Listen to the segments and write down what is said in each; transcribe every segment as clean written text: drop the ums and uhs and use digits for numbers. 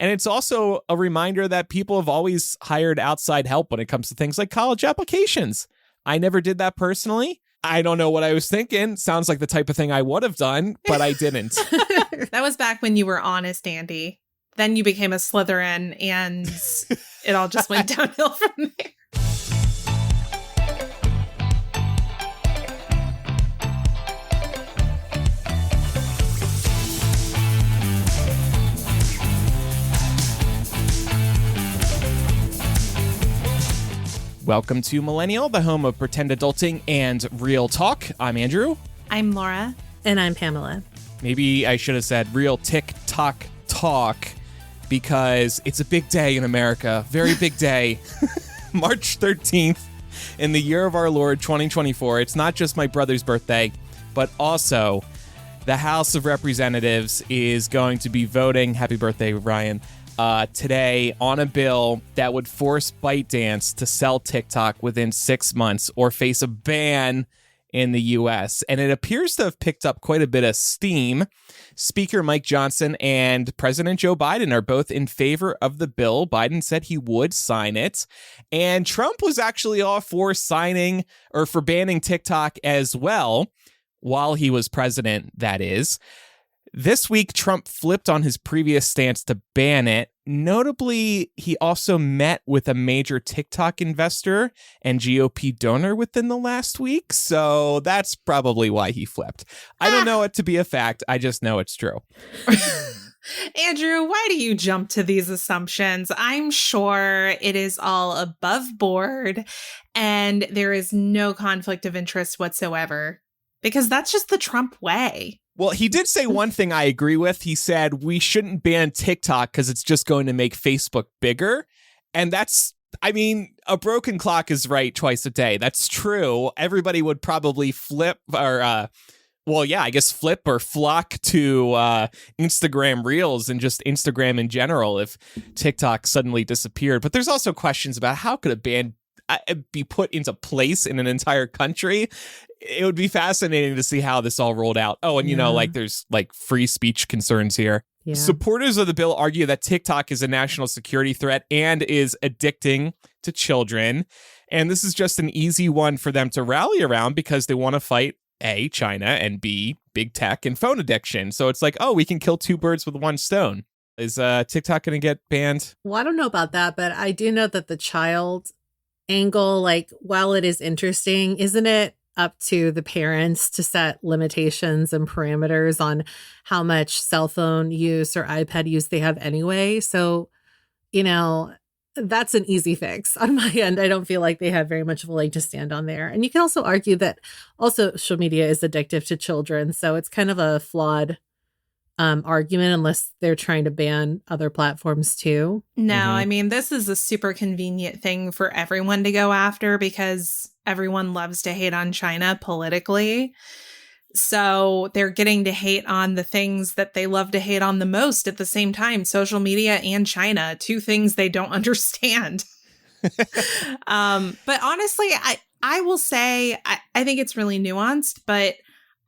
And it's also a reminder that people have always hired outside help when it comes to things like college applications. I never did that personally. I don't know what I was thinking. Sounds like the type of thing I would have done, but I didn't. That was back when you were honest, Andy. Then you became a Slytherin, and it all just went downhill from there. Welcome to Millennial, the home of pretend adulting and real talk. I'm Andrew. I'm Laura. And I'm Pamela. Maybe I should have said real TikTok talk because it's a big day in America. Very big day. March 13th in the year of our Lord 2024. It's not just my brother's birthday, but also the House of Representatives is going to be voting. Happy birthday, Ryan. Today on a bill that would force ByteDance to sell TikTok within 6 months or face a ban in the U.S. And it appears to have picked up quite a bit of steam. Speaker Mike Johnson and President Joe Biden are both in favor of the bill. Biden said he would sign it. And Trump was actually all for signing or for banning TikTok as well, while he was president, that is. This week, Trump flipped on his previous stance to ban it. Notably, he also met with a major TikTok investor and GOP donor within the last week. So that's probably why he flipped. I don't know it to be a fact. I just know it's true. Andrew, why do you jump to these assumptions? I'm sure it is all above board and there is no conflict of interest whatsoever, because that's just the Trump way. Well, he did say one thing I agree with. He said we shouldn't ban TikTok because it's just going to make Facebook bigger. And that's, I mean, a broken clock is right twice a day. That's true. Everybody would probably flip or, flip or flock to Instagram Reels and just Instagram in general if TikTok suddenly disappeared. But there's also questions about how could a ban be put into place in an entire country. It would be fascinating to see how this all rolled out. Oh, and there's free speech concerns here. Yeah. Supporters of the bill argue that TikTok is a national security threat and is addicting to children. And this is just an easy one for them to rally around because they want to fight A, China, and B, big tech and phone addiction. So it's like, oh, we can kill two birds with one stone. Is TikTok going to get banned? Well, I don't know about that, but I do know that the child angle, while it is interesting, isn't it up to the parents to set limitations and parameters on how much cell phone use or iPad use they have anyway? So, that's an easy fix on my end. I don't feel like they have very much of a leg to stand on there. And you can also argue that also social media is addictive to children. So it's kind of a flawed argument unless they're trying to ban other platforms too. No, I mean, this is a super convenient thing for everyone to go after because everyone loves to hate on China politically. So they're getting to hate on the things that they love to hate on the most at the same time. Social media and China, two things they don't understand. But honestly, I will say, I think it's really nuanced, but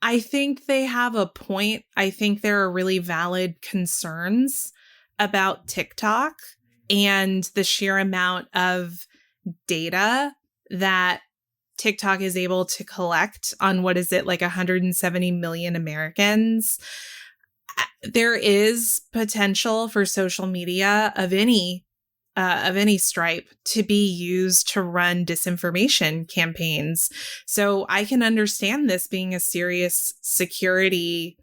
I think they have a point. I think there are really valid concerns about TikTok and the sheer amount of data that TikTok is able to collect on 170 million Americans. There is potential for social media of any stripe to be used to run disinformation campaigns. So I can understand this being a serious security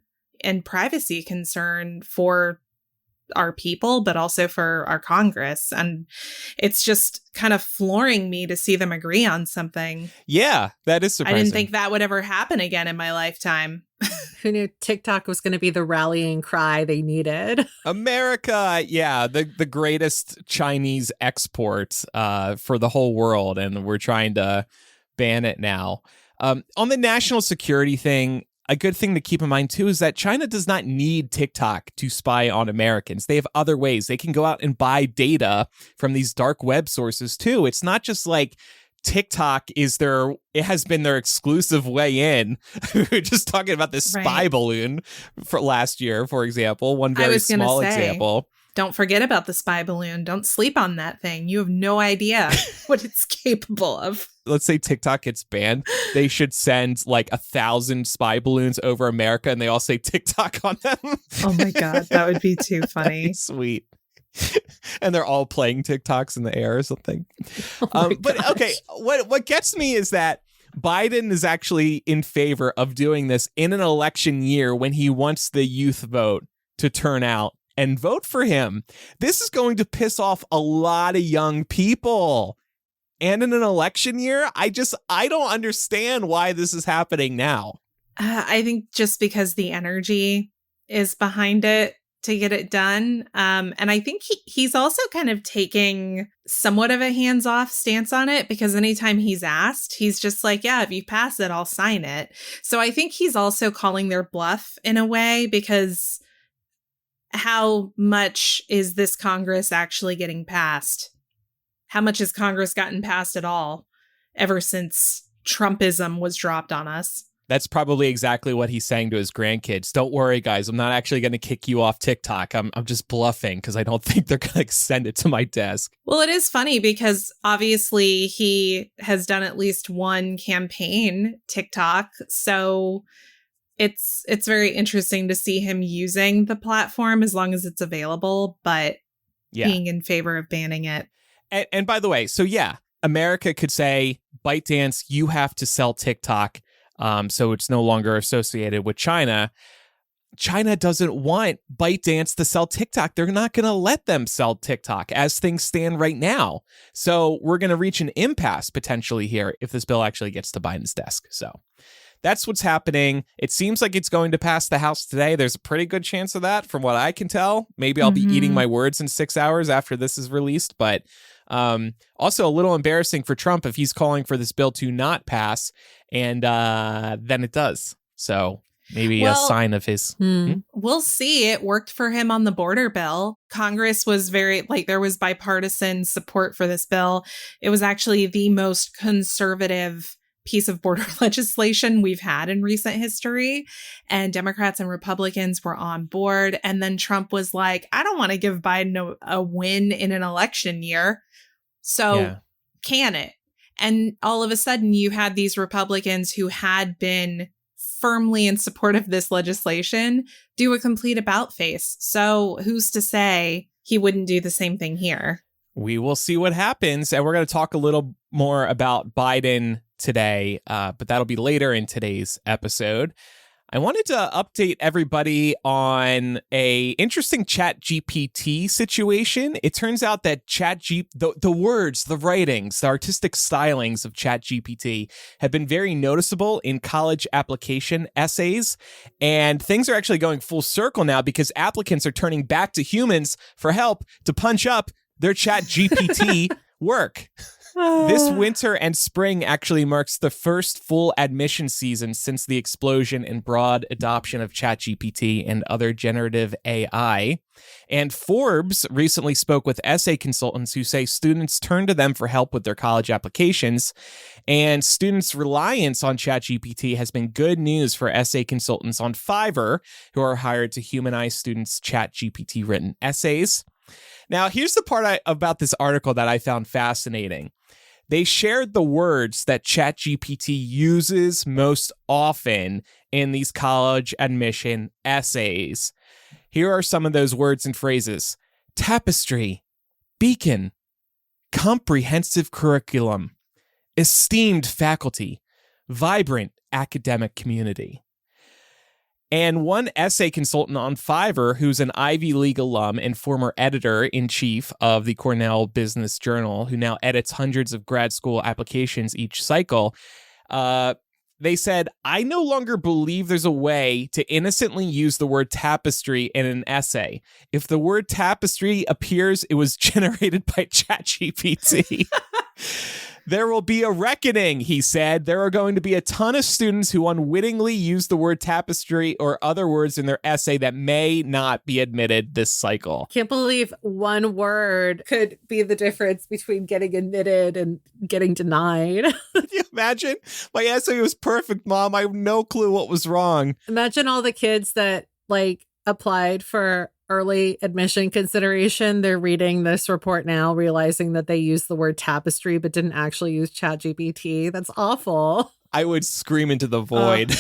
and privacy concern for our people, but also for our Congress. And it's just kind of flooring me to see them agree on something. Yeah, that is surprising. I didn't think that would ever happen again in my lifetime. Who knew TikTok was going to be the rallying cry they needed? America, yeah, the greatest Chinese export for the whole world, and we're trying to ban it now. On the national security thing, a good thing to keep in mind, too, is that China does not need TikTok to spy on Americans. They have other ways. They can go out and buy data from these dark web sources, too. It's not just like TikTok it has been their exclusive way in. We were just talking about this spy balloon for last year, for example, one very small example. Don't forget about the spy balloon. Don't sleep on that thing. You have no idea what it's capable of. Let's say TikTok gets banned. They should send like 1,000 spy balloons over America and they all say TikTok on them. Oh my God, that would be too funny. Sweet. And they're all playing TikToks in the air or something. But okay, what gets me is that Biden is actually in favor of doing this in an election year when he wants the youth vote to turn out and vote for him. This is going to piss off a lot of young people. And in an election year, I don't understand why this is happening now. I think just because the energy is behind it to get it done. And I think he's also kind of taking somewhat of a hands-off stance on it, because anytime he's asked, he's just like, yeah, if you pass it, I'll sign it. So I think he's also calling their bluff in a way, because how much is this Congress actually getting passed? How much has Congress gotten passed at all ever since Trumpism was dropped on us? That's probably exactly what he's saying to his grandkids. Don't worry, guys. I'm not actually going to kick you off TikTok. I'm just bluffing because I don't think they're going to send it to my desk. Well, it is funny because obviously he has done at least one campaign TikTok. So it's very interesting to see him using the platform as long as it's available, but being in favor of banning it. And by the way, so yeah, America could say, ByteDance, you have to sell TikTok. So it's no longer associated with China. China doesn't want ByteDance to sell TikTok. They're not going to let them sell TikTok as things stand right now. So we're going to reach an impasse potentially here if this bill actually gets to Biden's desk. So that's what's happening. It seems like it's going to pass the House today. There's a pretty good chance of that from what I can tell. Maybe I'll be eating my words in 6 hours after this is released. But also a little embarrassing for Trump if he's calling for this bill to not pass and then it does. So maybe a sign of his. We'll see. It worked for him on the border bill. Congress was there was bipartisan support for this bill. It was actually the most conservative piece of border legislation we've had in recent history. And Democrats and Republicans were on board. And then Trump was like, I don't want to give Biden a win in an election year. So can it? And all of a sudden you had these Republicans who had been firmly in support of this legislation do a complete about face. So who's to say he wouldn't do the same thing here? We will see what happens. And we're going to talk a little more about Biden today, but that'll be later in today's episode. I wanted to update everybody on a interesting ChatGPT situation. It turns out that the words, the writings, the artistic stylings of ChatGPT have been very noticeable in college application essays. And things are actually going full circle now because applicants are turning back to humans for help to punch up their ChatGPT work. This winter and spring actually marks the first full admission season since the explosion and broad adoption of ChatGPT and other generative AI. And Forbes recently spoke with essay consultants who say students turn to them for help with their college applications. And students' reliance on ChatGPT has been good news for essay consultants on Fiverr, who are hired to humanize students' ChatGPT written essays. Now, here's the part about this article that I found fascinating. They shared the words that ChatGPT uses most often in these college admission essays. Here are some of those words and phrases: tapestry, beacon, comprehensive curriculum, esteemed faculty, vibrant academic community. And one essay consultant on Fiverr, who's an Ivy League alum and former editor-in-chief of the Cornell Business Journal, who now edits hundreds of grad school applications each cycle, they said, I no longer believe there's a way to innocently use the word tapestry in an essay. If the word tapestry appears, it was generated by ChatGPT. There will be a reckoning, he said. There are going to be a ton of students who unwittingly use the word tapestry or other words in their essay that may not be admitted this cycle. Can't believe one word could be the difference between getting admitted and getting denied. Can you imagine? My essay was perfect, Mom. I have no clue what was wrong. Imagine all the kids that applied for early admission consideration, they're reading this report now, realizing that they used the word tapestry but didn't actually use ChatGPT. That's awful. I would scream into the void.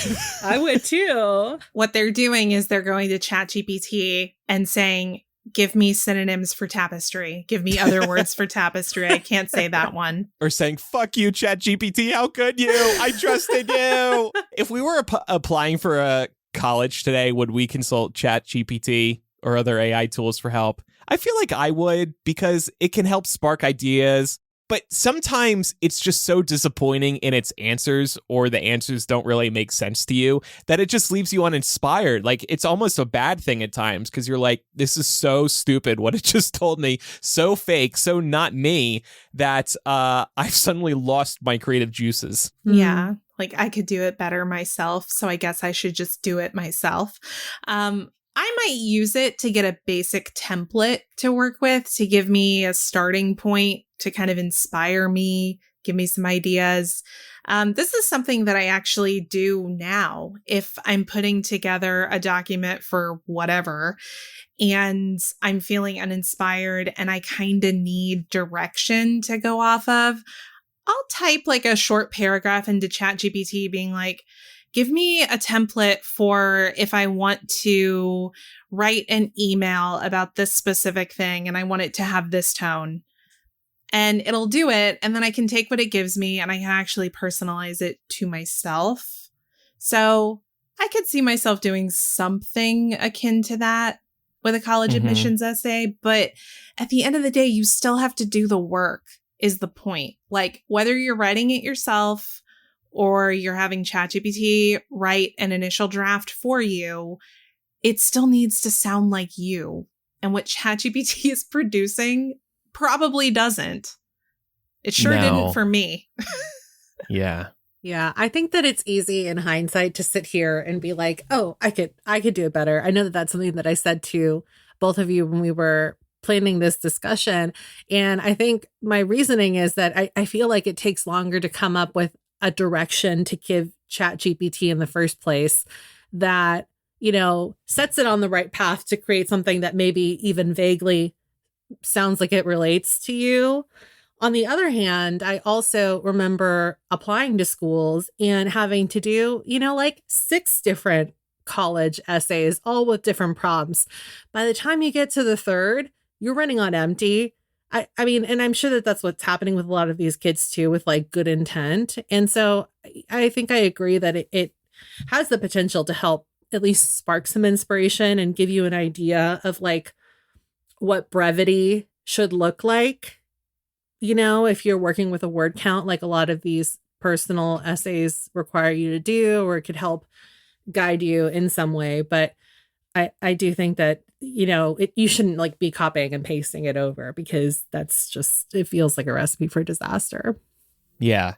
I would too. What they're doing is they're going to ChatGPT and saying, give me synonyms for tapestry. Give me other words for tapestry. I can't say that one. Or saying, fuck you, ChatGPT. How could you? I trusted you. If we were applying for a college today, would we consult ChatGPT or other AI tools for help? I feel like I would, because it can help spark ideas. But sometimes it's just so disappointing in its answers, or the answers don't really make sense to you, that it just leaves you uninspired. Like, it's almost a bad thing at times, because you're like, this is so stupid what it just told me, so fake, so not me, that I've suddenly lost my creative juices. Yeah, like I could do it better myself, so I guess I should just do it myself. I might use it to get a basic template to work with, to give me a starting point, to kind of inspire me, give me some ideas. This is something that I actually do now if I'm putting together a document for whatever and I'm feeling uninspired and I kind of need direction to go off of. I'll type like a short paragraph into ChatGPT being like, give me a template for if I want to write an email about this specific thing and I want it to have this tone. And it'll do it. And then I can take what it gives me and I can actually personalize it to myself. So I could see myself doing something akin to that with a college admissions essay. But at the end of the day, you still have to do the work, is the point. Like, whether you're writing it yourself or you're having ChatGPT write an initial draft for you, it still needs to sound like you. And what ChatGPT is producing probably doesn't. It sure didn't for me. Yeah. Yeah, I think that it's easy in hindsight to sit here and be like, oh, I could do it better. I know that that's something that I said to both of you when we were planning this discussion. And I think my reasoning is that I feel like it takes longer to come up with a direction to give ChatGPT in the first place that, you know, sets it on the right path to create something that maybe even vaguely sounds like it relates to you. On the other hand, I also remember applying to schools and having to do, you know, like 6 different college essays, all with different prompts. By the time you get to the third, you're running on empty. I mean, and I'm sure that that's what's happening with a lot of these kids too, with like good intent. And so I think I agree that it has the potential to help at least spark some inspiration and give you an idea of like what brevity should look like. You know, if you're working with a word count, like a lot of these personal essays require you to do, or it could help guide you in some way. But I do think that, you know, you shouldn't like be copying and pasting it over, because that's just, it feels like a recipe for disaster. Yeah.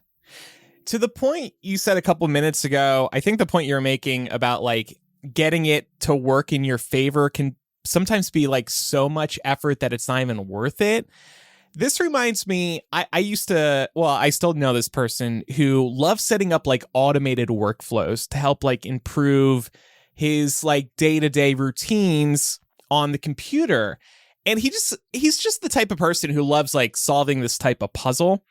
To the point you said a couple minutes ago, I think the point you're making about like getting it to work in your favor can sometimes be like so much effort that it's not even worth it. This reminds me, I used to, well, I still know this person who loves setting up like automated workflows to help like improve his like day-to-day routines on the computer. And he's just the type of person who loves like solving this type of puzzle.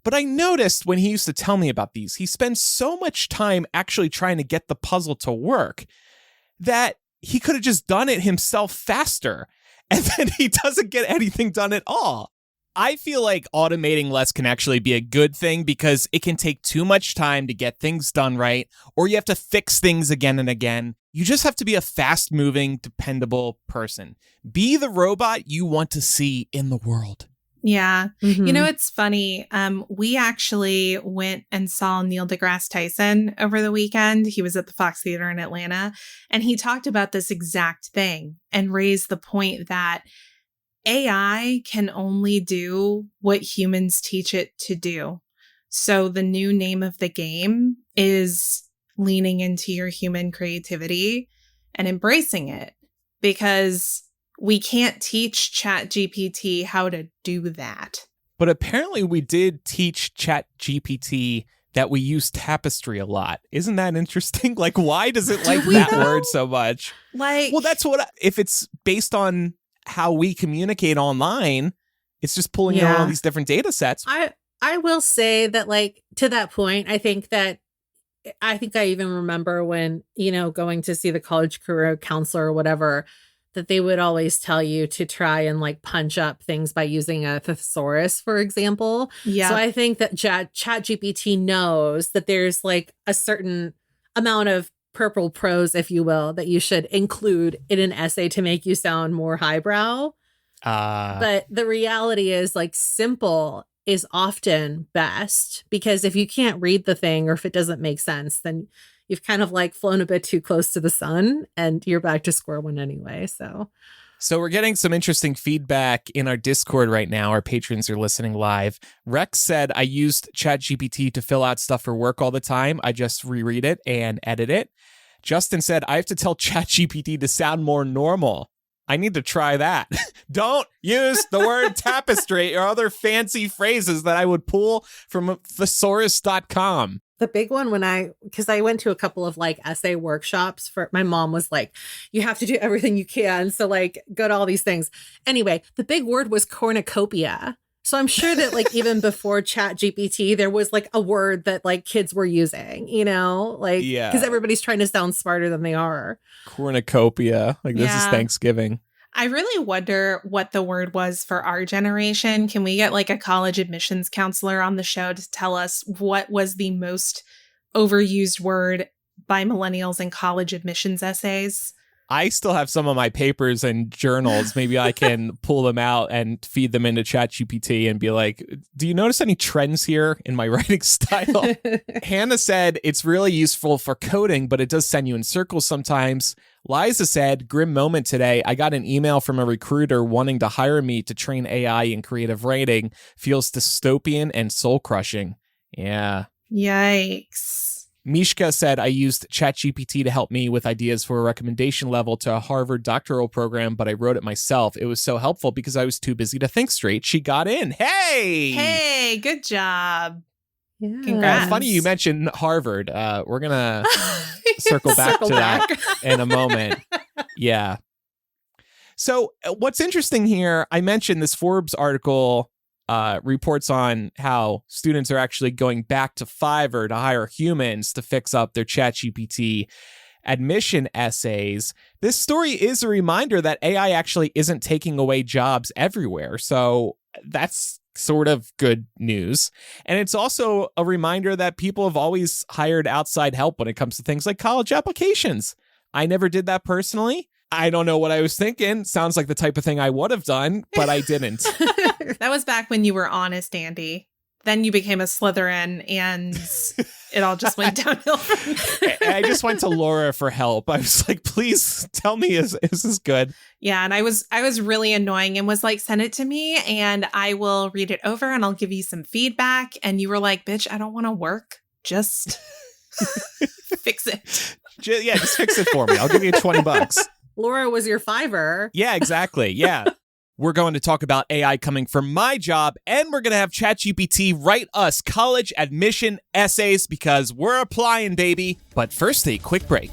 But I noticed when he used to tell me about these, he spends so much time actually trying to get the puzzle to work that he could have just done it himself faster. And then he doesn't get anything done at all. I feel like automating less can actually be a good thing, because it can take too much time to get things done right, or you have to fix things again and again. You just have to be a fast-moving, dependable person. Be the robot you want to see in the world. Yeah. You know, it's funny. We actually went and saw Neil deGrasse Tyson over the weekend. He was at the Fox Theater in Atlanta, and he talked about this exact thing and raised the point that AI can only do what humans teach it to do. So the new name of the game is leaning into your human creativity and embracing it, because we can't teach ChatGPT how to do that. But apparently we did teach ChatGPT that we use tapestry a lot. Isn't that interesting? Like, why does it like we that though? word so much? Like, Well, that's what, if it's based on how we communicate online, it's just pulling in all these different data sets. I will say that, like, to that point, I think I even remember when, going to see the college career counselor or whatever, that they would always tell you to try and like punch up things by using a thesaurus, for example. yeah. So I think that ChatGPT knows that there's like a certain amount of purple prose, if you will, that you should include in an essay to make you sound more highbrow. But the reality is, like, simple is often best, because if you can't read the thing or if it doesn't make sense, then you've kind of like flown a bit too close to the sun and you're back to square one anyway. So we're getting some interesting feedback in our Discord right now. Our patrons are listening live. Rex said, I used ChatGPT to fill out stuff for work all the time. I just reread it and edit it. Justin said, I have to tell ChatGPT to sound more normal. I need to try that. Don't use the word tapestry or other fancy phrases that I would pull from thesaurus.com. the big one because I went to a couple of like essay workshops my mom was like, you have to do everything you can. So like go to all these things. Anyway, the big word was cornucopia. So I'm sure that like even before ChatGPT, there was like a word that like kids were using, because everybody's trying to sound smarter than they are. Cornucopia. Like this is Thanksgiving. I really wonder what the word was for our generation. Can we get like a college admissions counselor on the show to tell us what was the most overused word by millennials in college admissions essays? I still have some of my papers and journals. Maybe I can pull them out and feed them into ChatGPT and be like, do you notice any trends here in my writing style? Hannah said it's really useful for coding, but it does send you in circles sometimes. Liza said, grim moment today. I got an email from a recruiter wanting to hire me to train AI in creative writing. Feels dystopian and soul crushing. Yeah. Yikes. Mishka said, I used ChatGPT to help me with ideas for a recommendation level to a Harvard doctoral program, but I wrote it myself. It was so helpful because I was too busy to think straight. She got in. Hey! Hey, good job. Yeah. Congrats. Funny you mentioned Harvard. We're going to circle back to that in a moment. Yeah. So what's interesting here, I mentioned this Forbes article reports on how students are actually going back to Fiverr to hire humans to fix up their ChatGPT admission essays. This story is a reminder that AI actually isn't taking away jobs everywhere. So that's sort of good news. And it's also a reminder that people have always hired outside help when it comes to things like college applications. I never did that personally. I don't know what I was thinking. Sounds like the type of thing I would have done, but I didn't. That was back when you were honest, Andy. Then you became a Slytherin and it all just went downhill from there. I just went to Laura for help. I was like, please tell me, is this good? Yeah, and I was really annoying and was like, send it to me and I will read it over and I'll give you some feedback. And you were like, bitch, I don't want to work. Just fix it. Just fix it for me. I'll give you $20. Laura was your Fiverr. Yeah, exactly. Yeah. We're going to talk about AI coming from my job, and we're going to have ChatGPT write us college admission essays because we're applying, baby. But first, a quick break.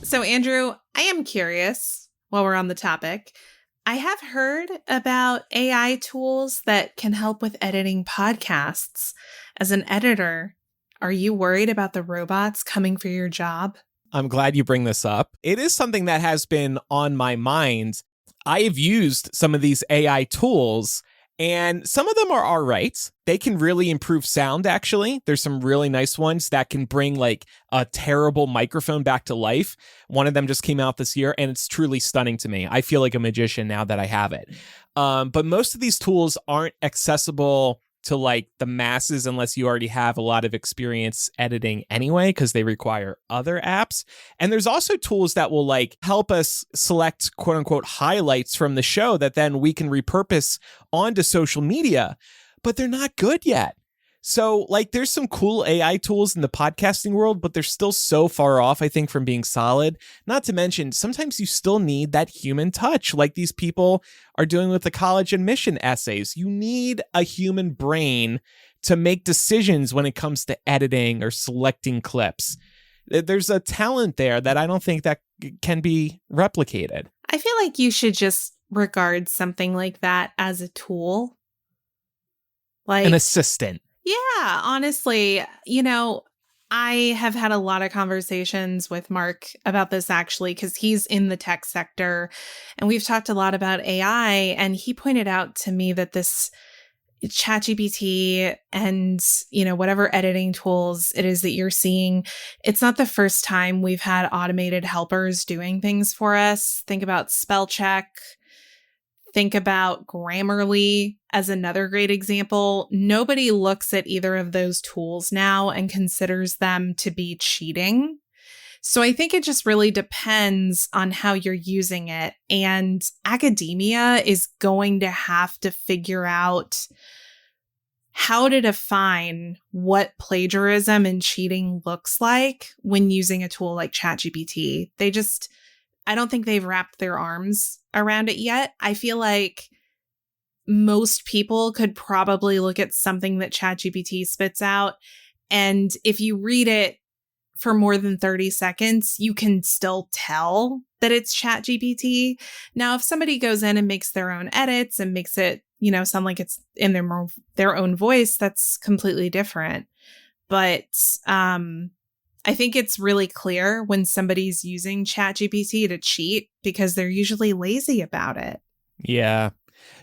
So, Andrew, I am curious while we're on the topic. I have heard about AI tools that can help with editing podcasts. As an editor, are you worried about the robots coming for your job? I'm glad you bring this up. It is something that has been on my mind. I've used some of these AI tools, and some of them are all right. They can really improve sound, actually. There's some really nice ones that can bring like a terrible microphone back to life. One of them just came out this year, and it's truly stunning to me. I feel like a magician now that I have it. But most of these tools aren't accessible to like the masses unless you already have a lot of experience editing anyway, because they require other apps. And there's also tools that will like help us select quote unquote highlights from the show that then we can repurpose onto social media, but they're not good yet. So, like, there's some cool AI tools in the podcasting world, but they're still so far off, I think, from being solid. Not to mention, sometimes you still need that human touch, like these people are doing with the college admission essays. You need a human brain to make decisions when it comes to editing or selecting clips. There's a talent there that I don't think that can be replicated. I feel like you should just regard something like that as a tool. Like an assistant. Yeah, honestly, I have had a lot of conversations with Mark about this actually, because he's in the tech sector and we've talked a lot about AI. And he pointed out to me that this ChatGPT and, whatever editing tools it is that you're seeing, it's not the first time we've had automated helpers doing things for us. Think about spell check. Think about Grammarly as another great example. Nobody looks at either of those tools now and considers them to be cheating. So I think it just really depends on how you're using it. And academia is going to have to figure out how to define what plagiarism and cheating looks like when using a tool like ChatGPT. I don't think they've wrapped their arms around it yet. I feel like most people could probably look at something that ChatGPT spits out, and if you read it for more than 30 seconds, you can still tell that it's ChatGPT. Now, if somebody goes in and makes their own edits and makes it, sound like it's in their own voice, that's completely different. But I think it's really clear when somebody's using ChatGPT to cheat because they're usually lazy about it. Yeah.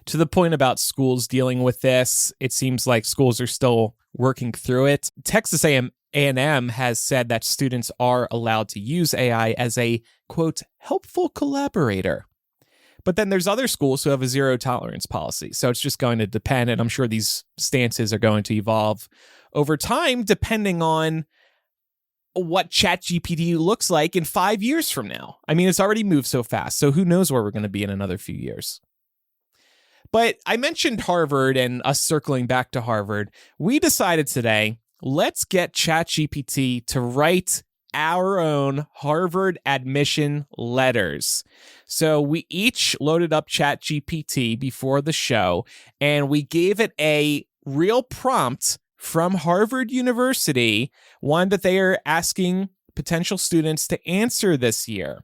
To the point about schools dealing with this, it seems like schools are still working through it. Texas A&M has said that students are allowed to use AI as a, quote, helpful collaborator. But then there's other schools who have a zero tolerance policy. So it's just going to depend. And I'm sure these stances are going to evolve over time, depending on what ChatGPT looks like in 5 years from now. I mean, it's already moved so fast. So who knows where we're going to be in another few years. But I mentioned Harvard and us circling back to Harvard. We decided today, let's get ChatGPT to write our own Harvard admission letters. So we each loaded up ChatGPT before the show, and we gave it a real prompt from Harvard University, one that they are asking potential students to answer this year.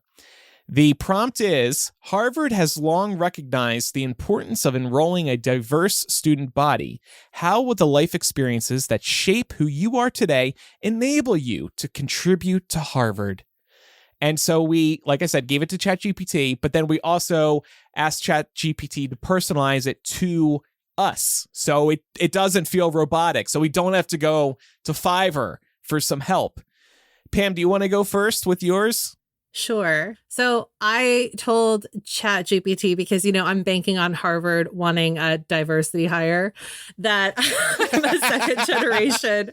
The prompt is, Harvard has long recognized the importance of enrolling a diverse student body. How will the life experiences that shape who you are today enable you to contribute to Harvard? And so we, like I said, gave it to ChatGPT, but then we also asked ChatGPT to personalize it to us. So it doesn't feel robotic. So we don't have to go to Fiverr for some help. Pam, do you want to go first with yours? Sure. So I told ChatGPT, because, I'm banking on Harvard wanting a diversity hire, that I'm a second generation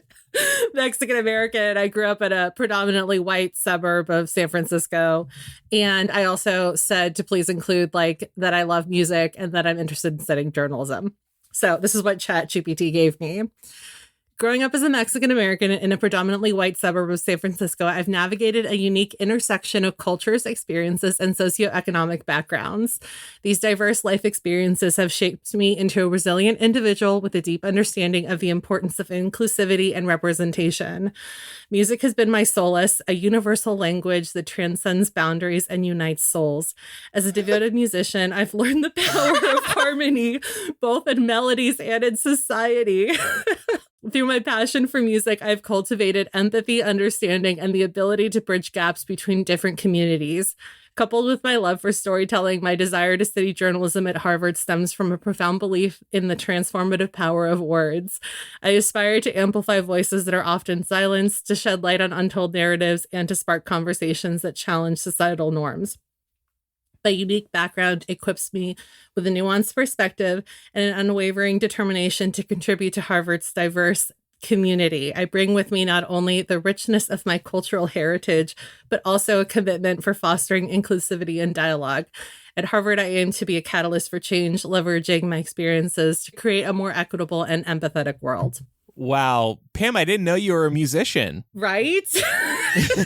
Mexican American. I grew up in a predominantly white suburb of San Francisco. And I also said to please include that I love music and that I'm interested in studying journalism. So this is what ChatGPT gave me. Growing up as a Mexican American in a predominantly white suburb of San Francisco, I've navigated a unique intersection of cultures, experiences, and socioeconomic backgrounds. These diverse life experiences have shaped me into a resilient individual with a deep understanding of the importance of inclusivity and representation. Music has been my solace, a universal language that transcends boundaries and unites souls. As a devoted musician, I've learned the power of harmony, both in melodies and in society. Through my passion for music, I've cultivated empathy, understanding, and the ability to bridge gaps between different communities. Coupled with my love for storytelling, my desire to study journalism at Harvard stems from a profound belief in the transformative power of words. I aspire to amplify voices that are often silenced, to shed light on untold narratives, and to spark conversations that challenge societal norms. My unique background equips me with a nuanced perspective and an unwavering determination to contribute to Harvard's diverse community. I bring with me not only the richness of my cultural heritage, but also a commitment for fostering inclusivity and dialogue. At Harvard, I aim to be a catalyst for change, leveraging my experiences to create a more equitable and empathetic world. Wow. Pam, I didn't know you were a musician. Right?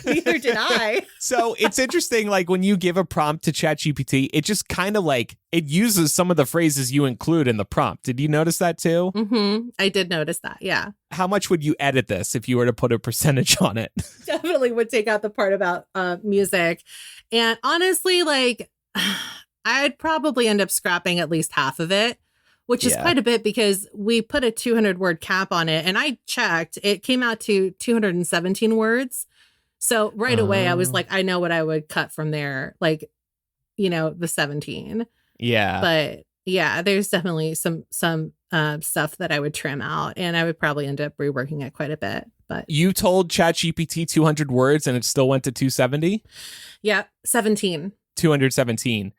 Neither did I. So it's interesting, like when you give a prompt to ChatGPT, it just kind of like, it uses some of the phrases you include in the prompt. Did you notice that too? Mm-hmm. I did notice that, yeah. How much would you edit this if you were to put a percentage on it? Definitely would take out the part about music. And honestly, like, I'd probably end up scrapping at least half of it, which is quite a bit because we put a 200-word cap on it. And I checked, it came out to 217 words. So right away, I was like, I know what I would cut from there, like, you know, the 17. Yeah. But yeah, there's definitely some stuff that I would trim out, and I would probably end up reworking it quite a bit. But you told ChatGPT 200 words and it still went to 270? Yeah, 17. 217.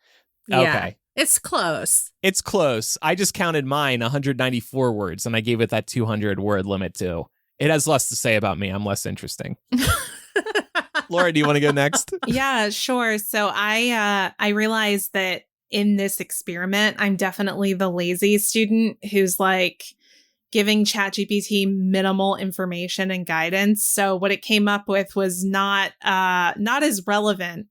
Yeah, okay. It's close. It's close. I just counted mine 194 words and I gave it that 200 word limit too. It has less to say about me. I'm less interesting. Laura, do you want to go next? Yeah, sure. So I realized that in this experiment, I'm definitely the lazy student who's like giving ChatGPT minimal information and guidance. So what it came up with was not as relevant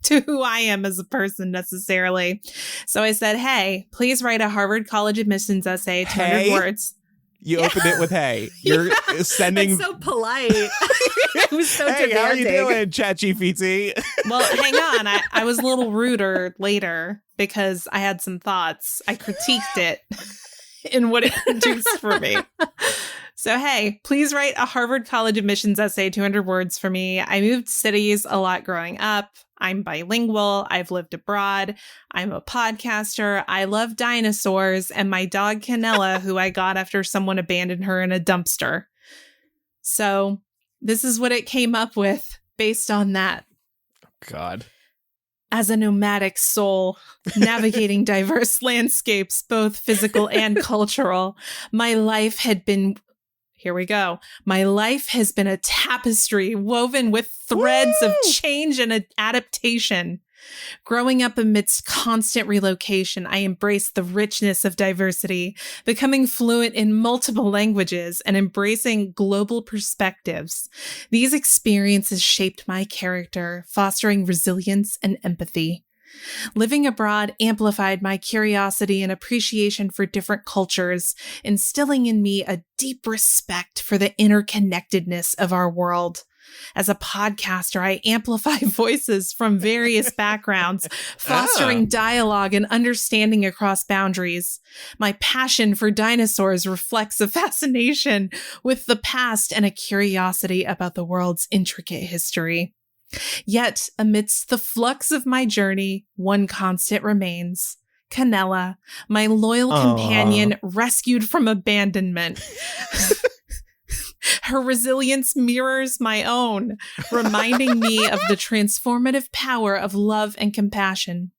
to who I am as a person necessarily. So I said, hey, please write a Harvard College admissions essay, 200 words. You opened it with hey. You're sending. That's so polite. It was so hey, demanding. how you doing, ChatGPT? Well, hang on. I was a little ruder later because I had some thoughts. I critiqued it in what it produced for me. So, hey, please write a Harvard College admissions essay, 200 words for me. I moved cities a lot growing up. I'm bilingual. I've lived abroad. I'm a podcaster. I love dinosaurs and my dog Canella, who I got after someone abandoned her in a dumpster. So this is what it came up with based on that. God. As a nomadic soul, navigating diverse landscapes, both physical and cultural, my life had been... Here we go. My life has been a tapestry woven with threads of change and adaptation. Growing up amidst constant relocation, I embraced the richness of diversity, becoming fluent in multiple languages and embracing global perspectives. These experiences shaped my character, fostering resilience and empathy. Living abroad amplified my curiosity and appreciation for different cultures, instilling in me a deep respect for the interconnectedness of our world. As a podcaster, I amplify voices from various backgrounds, fostering dialogue and understanding across boundaries. My passion for dinosaurs reflects a fascination with the past and a curiosity about the world's intricate history. Yet, amidst the flux of my journey, one constant remains. Canella, my loyal companion rescued from abandonment. Her resilience mirrors my own, reminding me of the transformative power of love and compassion.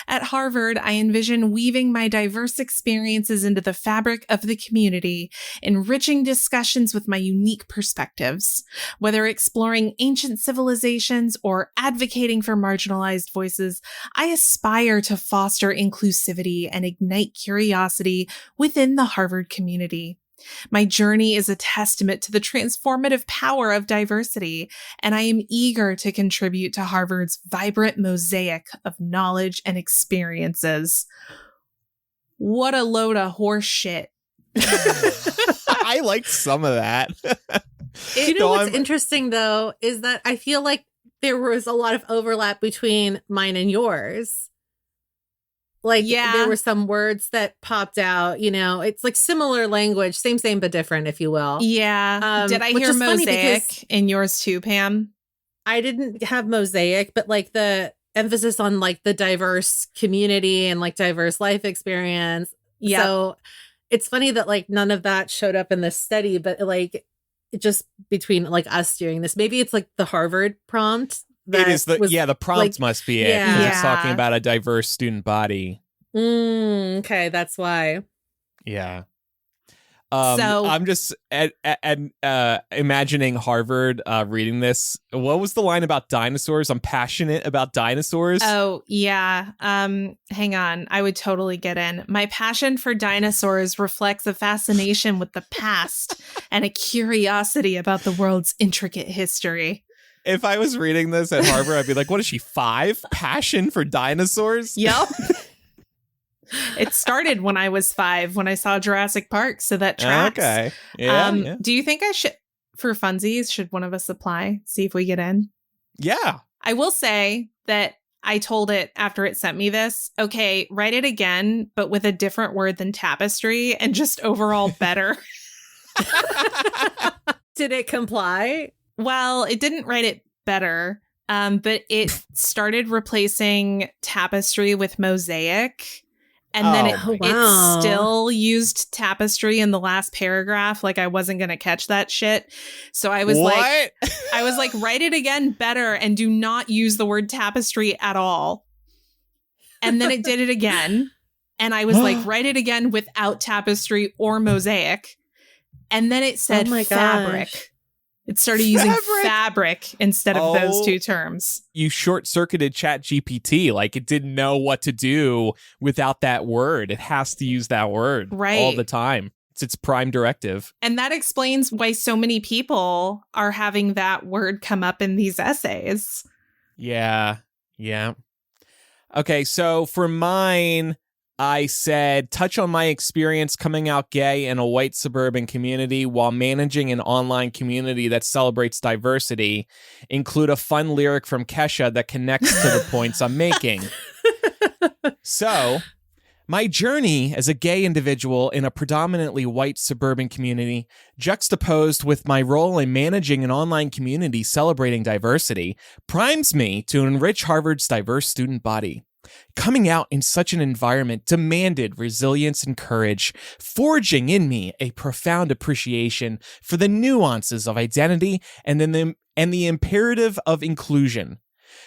At Harvard, I envision weaving my diverse experiences into the fabric of the community, enriching discussions with my unique perspectives. Whether exploring ancient civilizations or advocating for marginalized voices, I aspire to foster inclusivity and ignite curiosity within the Harvard community. My journey is a testament to the transformative power of diversity, and I am eager to contribute to Harvard's vibrant mosaic of knowledge and experiences. What a load of horse shit. I liked some of that. You know what's interesting, though, is that I feel like there was a lot of overlap between mine and yours. Like, there were some words that popped out, you know, it's like similar language, same, but different, if you will. Yeah. Did I hear mosaic in yours too, Pam? I didn't have mosaic, but like the emphasis on like the diverse community and like diverse life experience. Yeah. So it's funny that like none of that showed up in this study, but like just between like us doing this, maybe it's like the Harvard prompt. It is the prompt like, must be it. Yeah. It's talking about a diverse student body. Okay, that's why. Yeah. So I'm just imagining Harvard reading this. What was the line about dinosaurs? I'm passionate about dinosaurs. Oh, yeah. Hang on. I would totally get in. My passion for dinosaurs reflects a fascination with the past and a curiosity about the world's intricate history. If I was reading this at Harvard, I'd be like, what is she, 5? Passion for dinosaurs? Yep. It started when I was 5, when I saw Jurassic Park, so that tracks. Okay. Yeah, Do you think I should, for funsies, should one of us apply? See if we get in? Yeah. I will say that I told it after it sent me this, okay, write it again, but with a different word than tapestry and just overall better. Did it comply? Well, it didn't write it better, but it started replacing tapestry with mosaic. And then it still used tapestry in the last paragraph. Like I wasn't going to catch that shit. So I was like, write it again better and do not use the word tapestry at all. And then it did it again. And I was like, write it again without tapestry or mosaic. And then it said fabric. Gosh. It started using fabric instead of those two terms. You short-circuited ChatGPT. Like, it didn't know what to do without that word. It has to use that word all the time. It's its prime directive. And that explains why so many people are having that word come up in these essays. Yeah. Okay, so for mine, I said, touch on my experience coming out gay in a white suburban community while managing an online community that celebrates diversity. Include a fun lyric from Kesha that connects to the points I'm making. So, my journey as a gay individual in a predominantly white suburban community, juxtaposed with my role in managing an online community celebrating diversity, primes me to enrich Harvard's diverse student body. Coming out in such an environment demanded resilience and courage, forging in me a profound appreciation for the nuances of identity and the imperative of inclusion.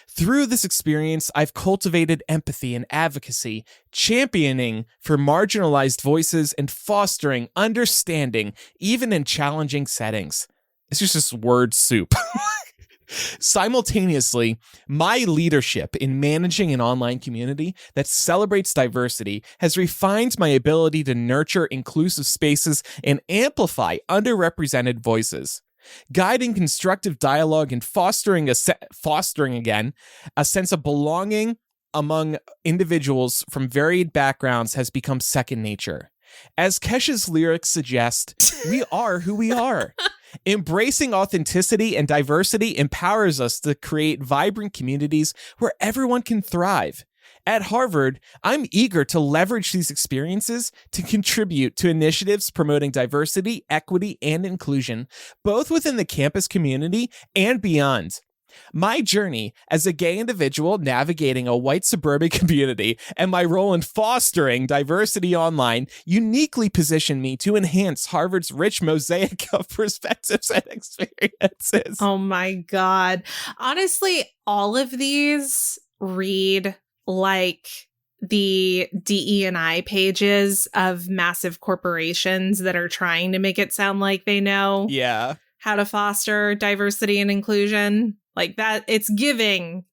Through this experience, I've cultivated empathy and advocacy, championing for marginalized voices and fostering understanding, even in challenging settings. It's just word soup. Simultaneously, my leadership in managing an online community that celebrates diversity has refined my ability to nurture inclusive spaces and amplify underrepresented voices. Guiding constructive dialogue and fostering a sense of belonging among individuals from varied backgrounds has become second nature. As Kesha's lyrics suggest, we are who we are. Embracing authenticity and diversity empowers us to create vibrant communities where everyone can thrive. At Harvard, I'm eager to leverage these experiences to contribute to initiatives promoting diversity, equity, and inclusion, both within the campus community and beyond. My journey as a gay individual navigating a white suburban community and my role in fostering diversity online uniquely position me to enhance Harvard's rich mosaic of perspectives and experiences. Oh my God. Honestly, all of these read like the DE&I pages of massive corporations that are trying to make it sound like they know how to foster diversity and inclusion. Like that, it's giving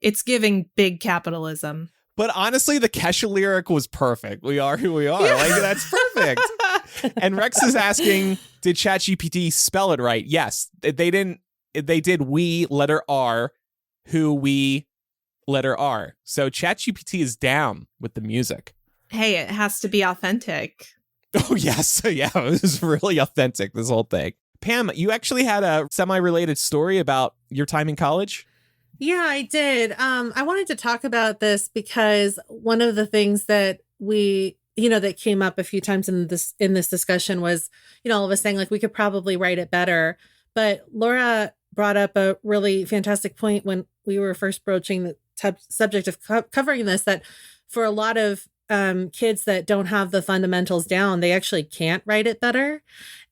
big capitalism. But honestly, the Kesha lyric was perfect. We are who we are. Yeah. Like, that's perfect. And Rex is asking, did ChatGPT spell it right? Yes. They didn't. They did we, letter R, who we, letter R. So ChatGPT is down with the music. Hey, it has to be authentic. Oh, yes. Yeah, it was really authentic, this whole thing. Pam, you actually had a semi-related story about your time in college? Yeah, I did. I wanted to talk about this because one of the things that that came up a few times in this discussion was, all of us saying like we could probably write it better. But Laura brought up a really fantastic point when we were first broaching the subject of covering this, that for a lot of kids that don't have the fundamentals down, they actually can't write it better.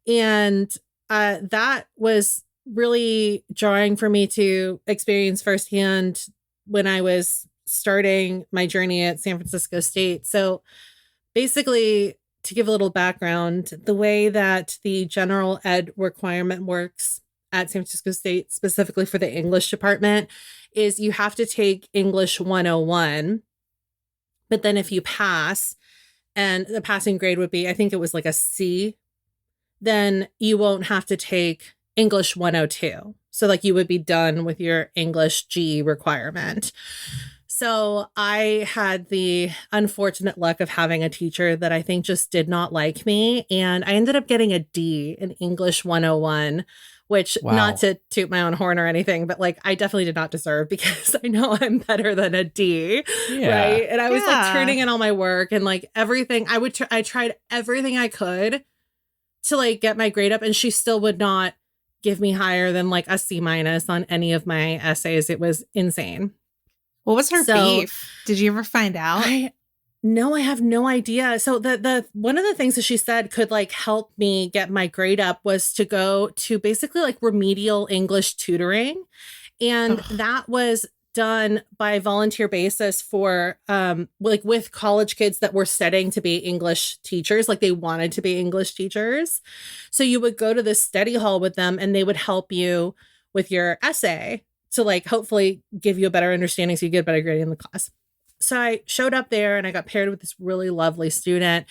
And that was really jarring for me to experience firsthand when I was starting my journey at San Francisco State. So basically, to give a little background, the way that the general ed requirement works at San Francisco State, specifically for the English department, is you have to take English 101. But then if you pass, and the passing grade would be, I think it was like a C, then you won't have to take English 102. So like you would be done with your English G requirement. So I had the unfortunate luck of having a teacher that I think just did not like me. And I ended up getting a D in English 101, which not to toot my own horn or anything, but like I definitely did not deserve because I know I'm better than a D. Yeah. Right. And I was like turning in all my work and like everything. I tried everything I could to like get my grade up, and she still would not give me higher than like a C- on any of my essays. It was insane. What was her beef? Did you ever find out? No, I have no idea. So the one of the things that she said could like help me get my grade up was to go to basically like remedial English tutoring. And that was done by volunteer basis for like with college kids that were studying to be English teachers, like they wanted to be English teachers. So you would go to this study hall with them and they would help you with your essay to like hopefully give you a better understanding so you get a better grade in the class. So I showed up there and I got paired with this really lovely student.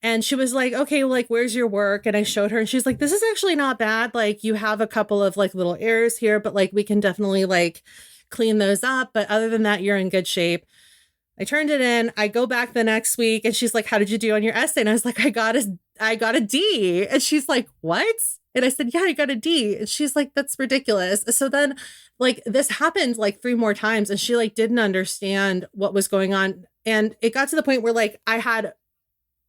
And she was like, okay, like, where's your work? And I showed her and she's like, this is actually not bad. Like you have a couple of like little errors here, but like we can definitely like clean those up. But other than that, you're in good shape. I turned it in. I go back the next week and she's like, how did you do on your essay? And I was like, I got a D. And she's like, what? And I said, yeah, I got a D. And she's like, that's ridiculous. So then like this happened like 3 more times and she like didn't understand what was going on. And it got to the point where like I had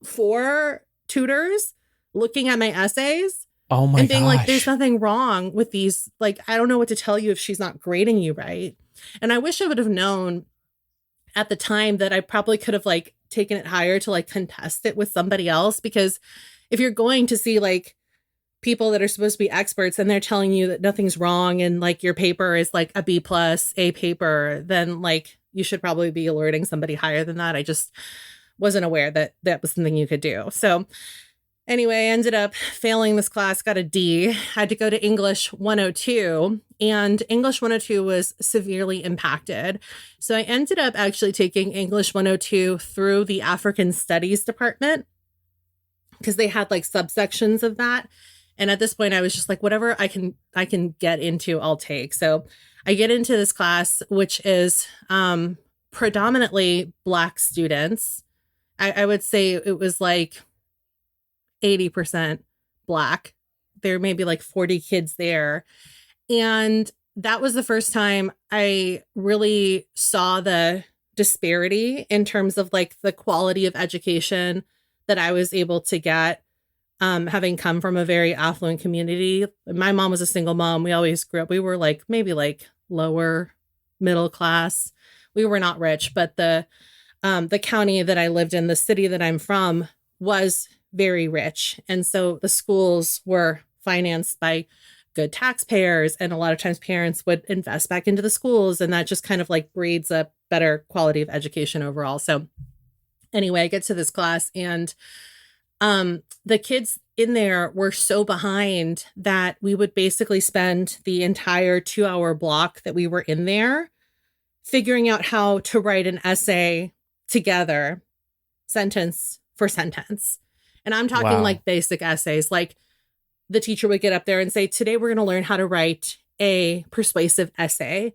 4 tutors looking at my essays. Oh my and being gosh. like, there's nothing wrong with these. Like, I don't know what to tell you if she's not grading you right. And I wish I would have known at the time that I probably could have like taken it higher to like contest it with somebody else. Because if you're going to see like people that are supposed to be experts and they're telling you that nothing's wrong and like your paper is like a B+ A paper, then like you should probably be alerting somebody higher than that. I just wasn't aware that that was something you could do. So anyway, I ended up failing this class, got a D, had to go to English 102, and English 102 was severely impacted. So I ended up actually taking English 102 through the African Studies department because they had like subsections of that. And at this point, I was just like, whatever I can get into, I'll take. So I get into this class, which is predominantly Black students. I would say it was like 80% Black. There may be like 40 kids there. And that was the first time I really saw the disparity in terms of like the quality of education that I was able to get. Having come from a very affluent community. My mom was a single mom. We always grew up. We were like maybe like lower middle class. We were not rich, but the county that I lived in, the city that I'm from, was very rich. And so the schools were financed by good taxpayers. And a lot of times parents would invest back into the schools. And that just kind of like breeds a better quality of education overall. So anyway, I get to this class and the kids in there were so behind that we would basically spend the entire 2-hour block that we were in there figuring out how to write an essay together, sentence for sentence. And I'm talking like basic essays. Like the teacher would get up there and say, today we're going to learn how to write a persuasive essay.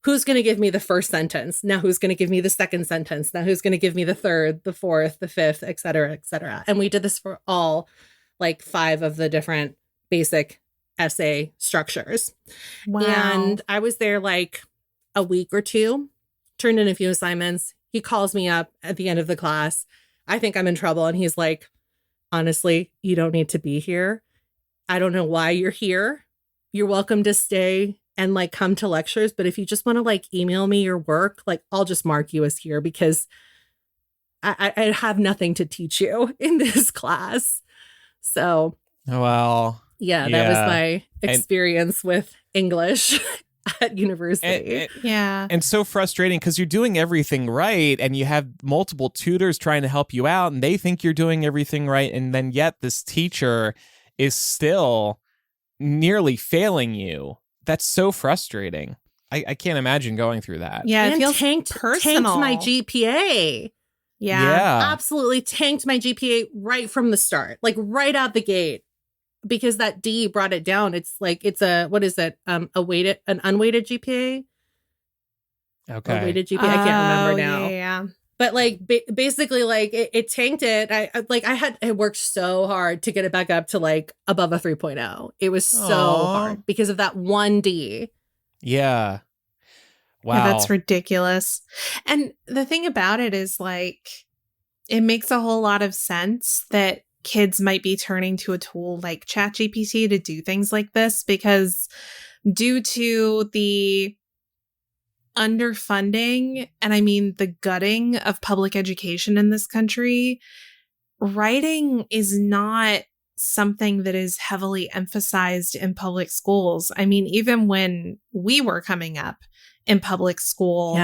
Who's going to give me the first sentence? Now who's going to give me the second sentence? Now who's going to give me the third, the fourth, the fifth, et cetera, et cetera. And we did this for all like 5 of the different basic essay structures. Wow. And I was there like a week or 2, turned in a few assignments. He calls me up at the end of the class. I think I'm in trouble. And he's like, honestly, you don't need to be here. I don't know why you're here. You're welcome to stay and like come to lectures. But if you just want to like email me your work, like I'll just mark you as here because I have nothing to teach you in this class. So, well, yeah, that was my experience with English. at university. Yeah. And so frustrating because you're doing everything right and you have multiple tutors trying to help you out and they think you're doing everything right. And then yet this teacher is still nearly failing you. That's so frustrating. I can't imagine going through that. Yeah, it and feels tanked personal. my GPA. Yeah. Absolutely tanked my GPA right from the start, like right out the gate, because that D brought it down. It's like, it's a, what is it? An unweighted GPA? Okay. A weighted GPA. I can't remember now. Yeah. But like, basically like it tanked it. I worked so hard to get it back up to like above a 3.0. It was so hard because of that one D. Yeah. Wow. Yeah, that's ridiculous. And the thing about it is like, it makes a whole lot of sense that kids might be turning to a tool like ChatGPT to do things like this, because due to the underfunding, and I mean the gutting of public education in this country, writing is not something that is heavily emphasized in public schools. I mean, even when we were coming up in public school,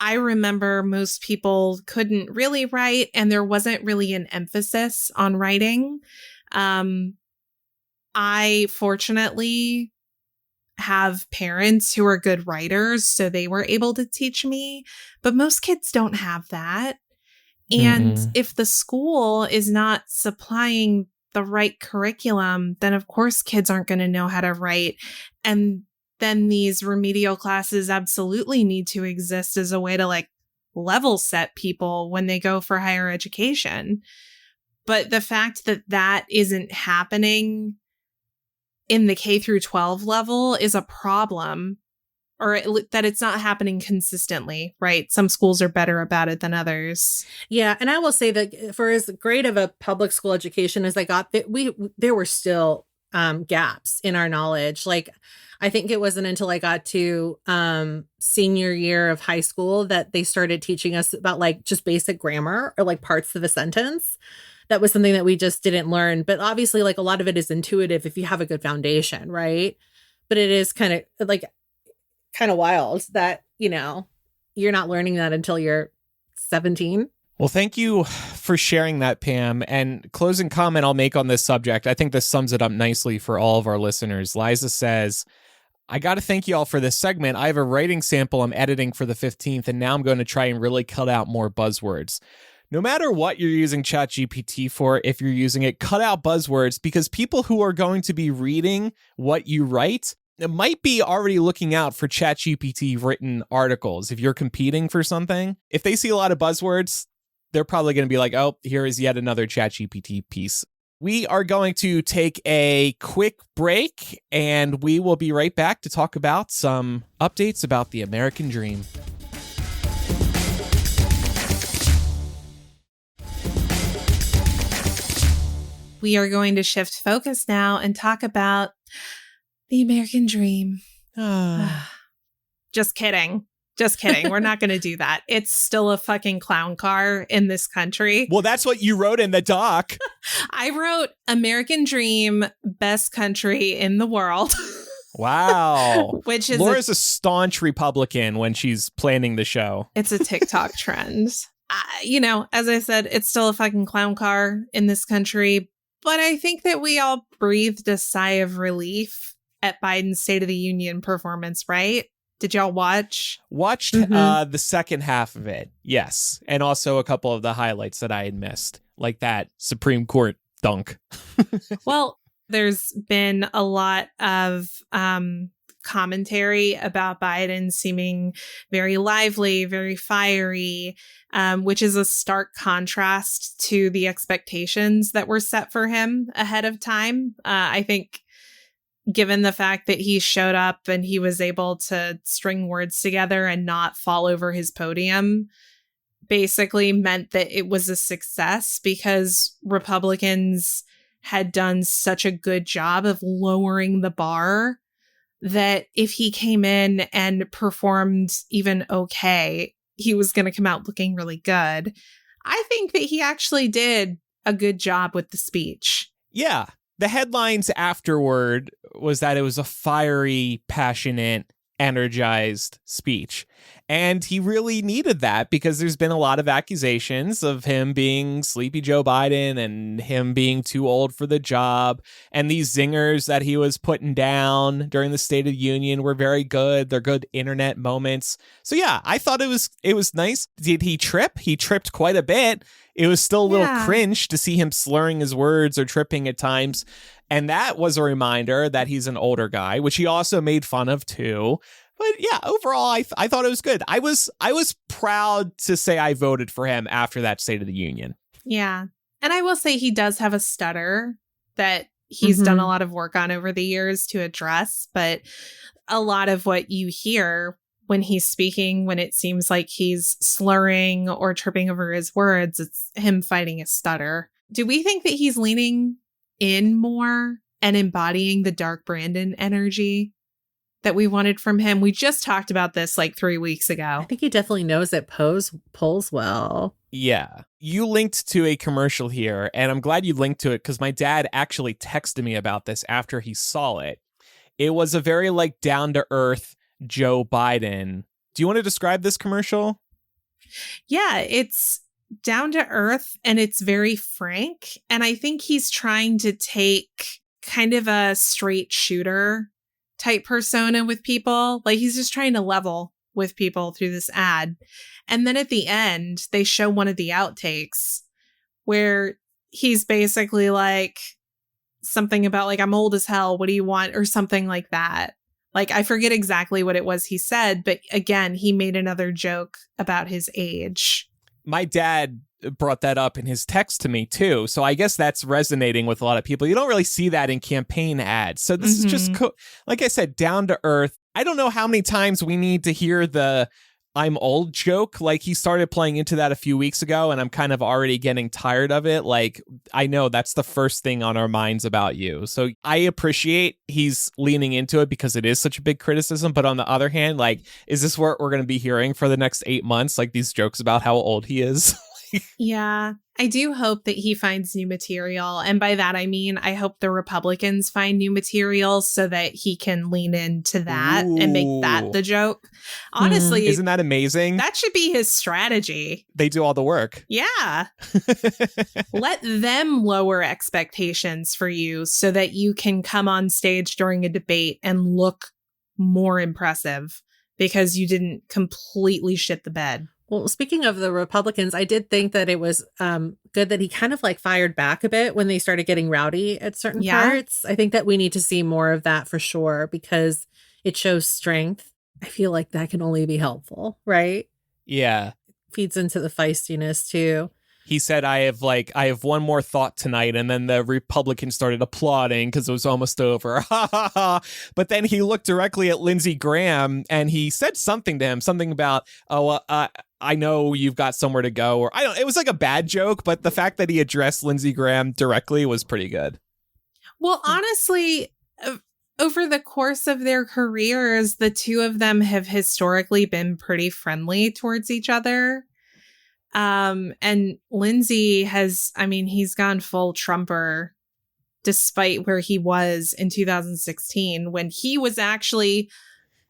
I remember most people couldn't really write and there wasn't really an emphasis on writing. I fortunately have parents who are good writers, so they were able to teach me, but most kids don't have that. And if the school is not supplying the right curriculum, then of course kids aren't going to know how to write. And then these remedial classes absolutely need to exist as a way to like level set people when they go for higher education. But the fact that that isn't happening in the K through 12 level is a problem, or that it's not happening consistently, right? Some schools are better about it than others. Yeah. And I will say that for as great of a public school education as I got, there were still gaps in our knowledge. Like, I think it wasn't until I got to senior year of high school that they started teaching us about like just basic grammar or like parts of a sentence. That was something that we just didn't learn. But obviously, like a lot of it is intuitive if you have a good foundation, right? But it is kind of wild that, you're not learning that until you're 17. Well, thank you for sharing that, Pam. And closing comment I'll make on this subject, I think this sums it up nicely for all of our listeners. Liza says, I got to thank you all for this segment. I have a writing sample I'm editing for the 15th, and now I'm going to try and really cut out more buzzwords. No matter what you're using ChatGPT for, if you're using it, cut out buzzwords, because people who are going to be reading what you write might be already looking out for ChatGPT written articles. If you're competing for something, if they see a lot of buzzwords, they're probably going to be like, oh, here is yet another ChatGPT piece. We are going to take a quick break, and we will be right back to talk about some updates about the American dream. We are going to shift focus now and talk about the American dream. Just kidding. Just kidding. We're not going to do that. It's still a fucking clown car in this country. Well, that's what you wrote in the doc. I wrote American Dream, best country in the world. Wow. Which is Laura's a staunch Republican when she's planning the show. It's a TikTok trend. As I said, it's still a fucking clown car in this country. But I think that we all breathed a sigh of relief at Biden's State of the Union performance, right? Did y'all watch? Watched the second half of it, yes. And also a couple of the highlights that I had missed, like that Supreme Court dunk. Well, there's been a lot of commentary about Biden seeming very lively, very fiery, which is a stark contrast to the expectations that were set for him ahead of time. I think given the fact that he showed up and he was able to string words together and not fall over his podium, basically meant that it was a success because Republicans had done such a good job of lowering the bar that if he came in and performed even okay, he was going to come out looking really good. I think that he actually did a good job with the speech. Yeah. The headlines afterward was that it was a fiery, passionate, energized speech. And he really needed that because there's been a lot of accusations of him being sleepy Joe Biden and him being too old for the job. And these zingers that he was putting down during the State of the Union were very good. They're good internet moments. So yeah, I thought it was nice. Did he trip? He tripped quite a bit. It was still a little cringe to see him slurring his words or tripping at times. And that was a reminder that he's an older guy, which he also made fun of too. But yeah, overall, I thought it was good. I was proud to say I voted for him after that State of the Union. Yeah. And I will say he does have a stutter that he's done a lot of work on over the years to address. But a lot of what you hear when he's speaking, when it seems like he's slurring or tripping over his words, it's him fighting a stutter. Do we think that he's leaning in more and embodying the Dark Brandon energy that we wanted from him? We just talked about this like 3 weeks ago. I think he definitely knows it polls well. Yeah. You linked to a commercial here, and I'm glad you linked to it because my dad actually texted me about this after he saw it. It was a very like down-to-earth Joe Biden. Do you want to describe this commercial? Yeah, it's down to earth and it's very frank. And I think he's trying to take kind of a straight shooter type persona with people. Like he's just trying to level with people through this ad. And then at the end, they show one of the outtakes where he's basically like something about like, I'm old as hell. What do you want? Or something like that. Like, I forget exactly what it was he said, but again, he made another joke about his age. My dad brought that up in his text to me, too. So I guess that's resonating with a lot of people. You don't really see that in campaign ads. So this is just, like I said, down to earth. I don't know how many times we need to hear the I'm old joke. Like he started playing into that a few weeks ago and I'm kind of already getting tired of it. Like I know that's the first thing on our minds about you. So I appreciate he's leaning into it because it is such a big criticism. But on the other hand, like, is this what we're going to be hearing for the next 8 months? Like these jokes about how old he is? Yeah, I do hope that he finds new material. And by that, I mean, I hope the Republicans find new material so that he can lean into that and make that the joke. Honestly, isn't that amazing? That should be his strategy. They do all the work. Yeah. Let them lower expectations for you so that you can come on stage during a debate and look more impressive because you didn't completely shit the bed. Well, speaking of the Republicans, I did think that it was good that he kind of like fired back a bit when they started getting rowdy at certain parts. I think that we need to see more of that for sure because it shows strength. I feel like that can only be helpful, right? Yeah. Feeds into the feistiness too. He said, I have one more thought tonight. And then the Republicans started applauding because it was almost over. But then he looked directly at Lindsey Graham and he said something to him, something about, I know you've got somewhere to go. Or it was like a bad joke, but the fact that he addressed Lindsey Graham directly was pretty good. Well, honestly, over the course of their careers, the two of them have historically been pretty friendly towards each other. And Lindsey he's gone full Trumper despite where he was in 2016 when he was actually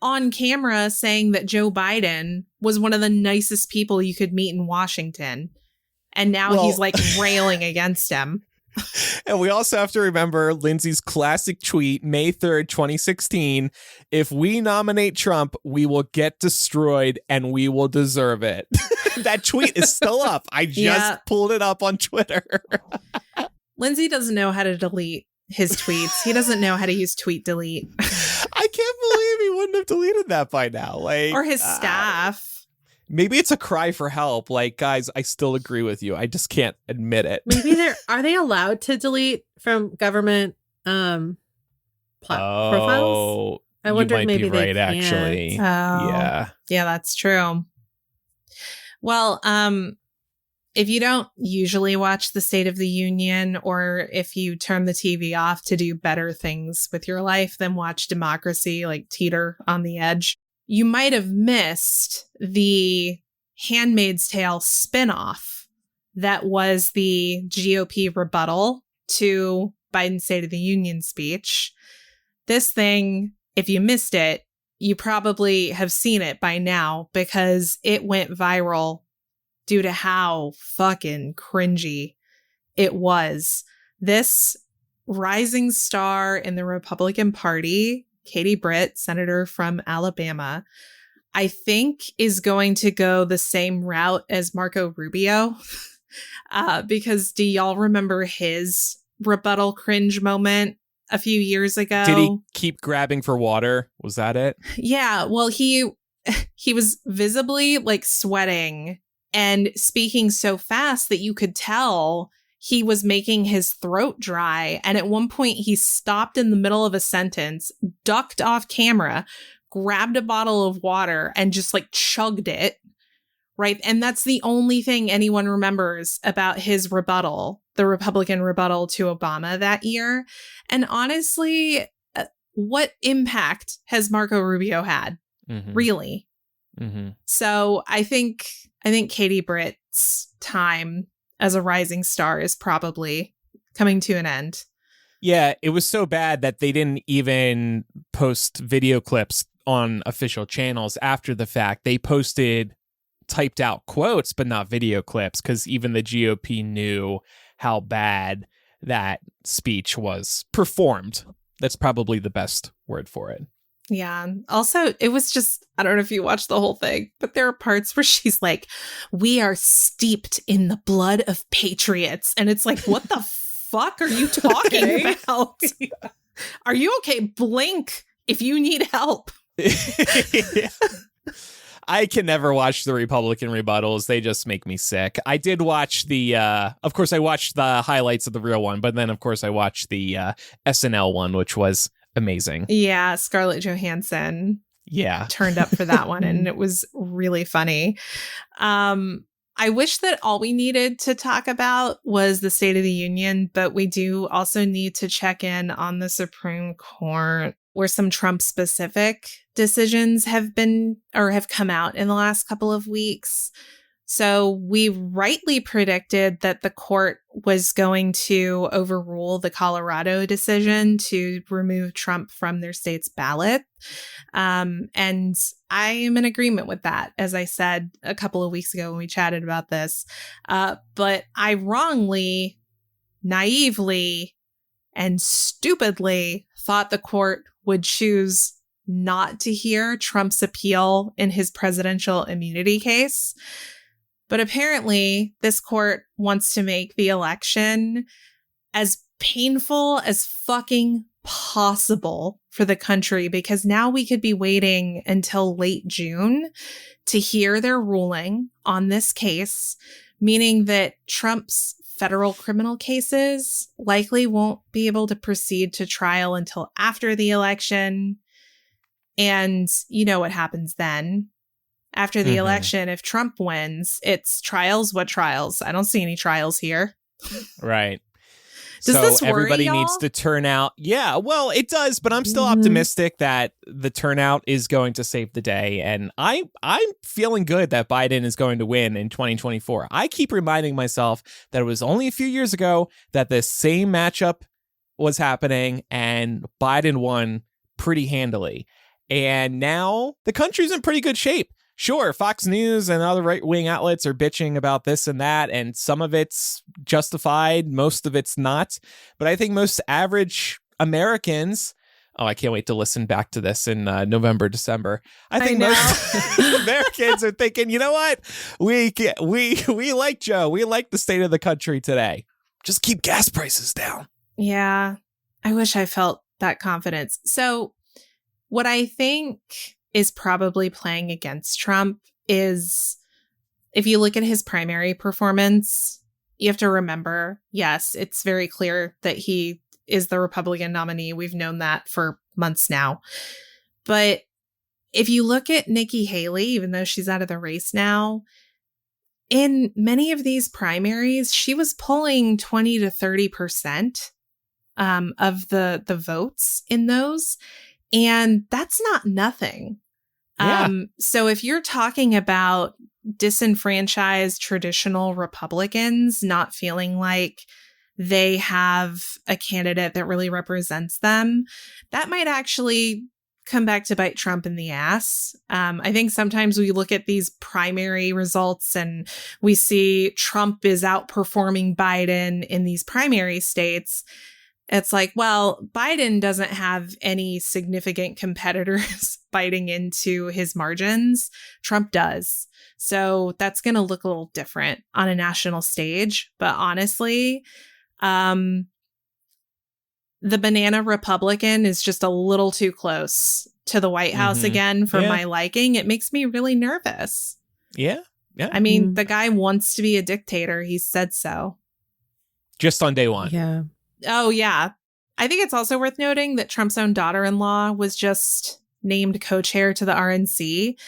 on camera saying that Joe Biden was one of the nicest people you could meet in Washington. And now he's like railing against him. And we also have to remember Lindsey's classic tweet, May 3rd, 2016. If we nominate Trump, we will get destroyed and we will deserve it. That tweet is still up. I just pulled it up on Twitter. Lindsey doesn't know how to delete his tweets. He doesn't know how to use tweet delete. I can't believe he wouldn't have deleted that by now. Like, or his staff. Maybe it's a cry for help. Like, guys, I still agree with you. I just can't admit it. Maybe are they allowed to delete from government profiles? I wonder if maybe they can't. Actually. Yeah, that's true. Well, if you don't usually watch the State of the Union, or if you turn the TV off to do better things with your life than watch democracy like teeter on the edge, you might have missed the Handmaid's Tale spinoff that was the GOP rebuttal to Biden's State of the Union speech. This thing, if you missed it, you probably have seen it by now because it went viral due to how fucking cringy it was. This rising star in the Republican Party, Katie Britt, senator from Alabama, I think is going to go the same route as Marco Rubio. Because do y'all remember his rebuttal cringe moment a few years ago? Did he keep grabbing for water? Was that it? Yeah. Well, he was visibly like sweating and speaking so fast that you could tell he was making his throat dry. And at one point he stopped in the middle of a sentence, ducked off camera, grabbed a bottle of water and just like chugged it. Right. And that's the only thing anyone remembers about his rebuttal, the Republican rebuttal to Obama that year. And honestly, what impact has Marco Rubio had? Mm-hmm. Really? Mm-hmm. So I think Katie Britt's time as a rising star is probably coming to an end. Yeah, it was so bad that they didn't even post video clips on official channels after the fact. They posted typed out quotes, but not video clips, because even the GOP knew how bad that speech was performed. That's probably the best word for it. Yeah. Also, it was just, I don't know if you watched the whole thing, but there are parts where she's like, we are steeped in the blood of patriots. And it's like, what the fuck are you talking about? Are you okay? Blink if you need help. Yeah. I can never watch the Republican rebuttals. They just make me sick. I did watch of course, I watched the highlights of the real one, but then, of course, I watched the SNL one, which was amazing. Yeah, Scarlett Johansson. Yeah. Turned up for that one, and it was really funny. I wish that all we needed to talk about was the State of the Union, but we do also need to check in on the Supreme Court, where some Trump-specific decisions have come out in the last couple of weeks. So we rightly predicted that the court was going to overrule the Colorado decision to remove Trump from their state's ballot. And I am in agreement with that, as I said a couple of weeks ago when we chatted about this. But I wrongly, naively, and stupidly thought the court would choose not to hear Trump's appeal in his presidential immunity case. But apparently, this court wants to make the election as painful as fucking possible for the country, because now we could be waiting until late June to hear their ruling on this case, meaning that Trump's federal criminal cases likely won't be able to proceed to trial until after the election. And you know what happens then. After the election, if Trump wins, it's trials. What trials? I don't see any trials here. Right. Does so this worry everybody y'all? Needs to turn out. Yeah, well, it does, but I'm still optimistic that the turnout is going to save the day. And I'm feeling good that Biden is going to win in 2024. I keep reminding myself that it was only a few years ago that this same matchup was happening and Biden won pretty handily. And now the country's in pretty good shape. Sure, Fox News and other right-wing outlets are bitching about this and that, and some of it's justified, most of it's not. But I think most average Americans, I can't wait to listen back to this in November, December. I think most Americans are thinking, you know what? We like Joe. We like the state of the country today. Just keep gas prices down. Yeah, I wish I felt that confidence. So what I think is probably playing against Trump is, if you look at his primary performance, you have to remember, yes, it's very clear that he is the Republican nominee. We've known that for months now. But if you look at Nikki Haley, even though she's out of the race now, in many of these primaries, she was pulling 20 to 30% of the votes in those. And that's not nothing. Yeah. So if you're talking about disenfranchised traditional Republicans not feeling like they have a candidate that really represents them, that might actually come back to bite Trump in the ass. I think sometimes we look at these primary results and we see Trump is outperforming Biden in these primary states. It's like, well, Biden doesn't have any significant competitors biting into his margins. Trump does. So that's going to look a little different on a national stage. But honestly, the banana Republican is just a little too close to the White House again for my liking. It makes me really nervous. Yeah. Yeah. I mean, the guy wants to be a dictator. He said so. Just on day one. Yeah. Oh, yeah. I think it's also worth noting that Trump's own daughter-in-law was just named co-chair to the RNC.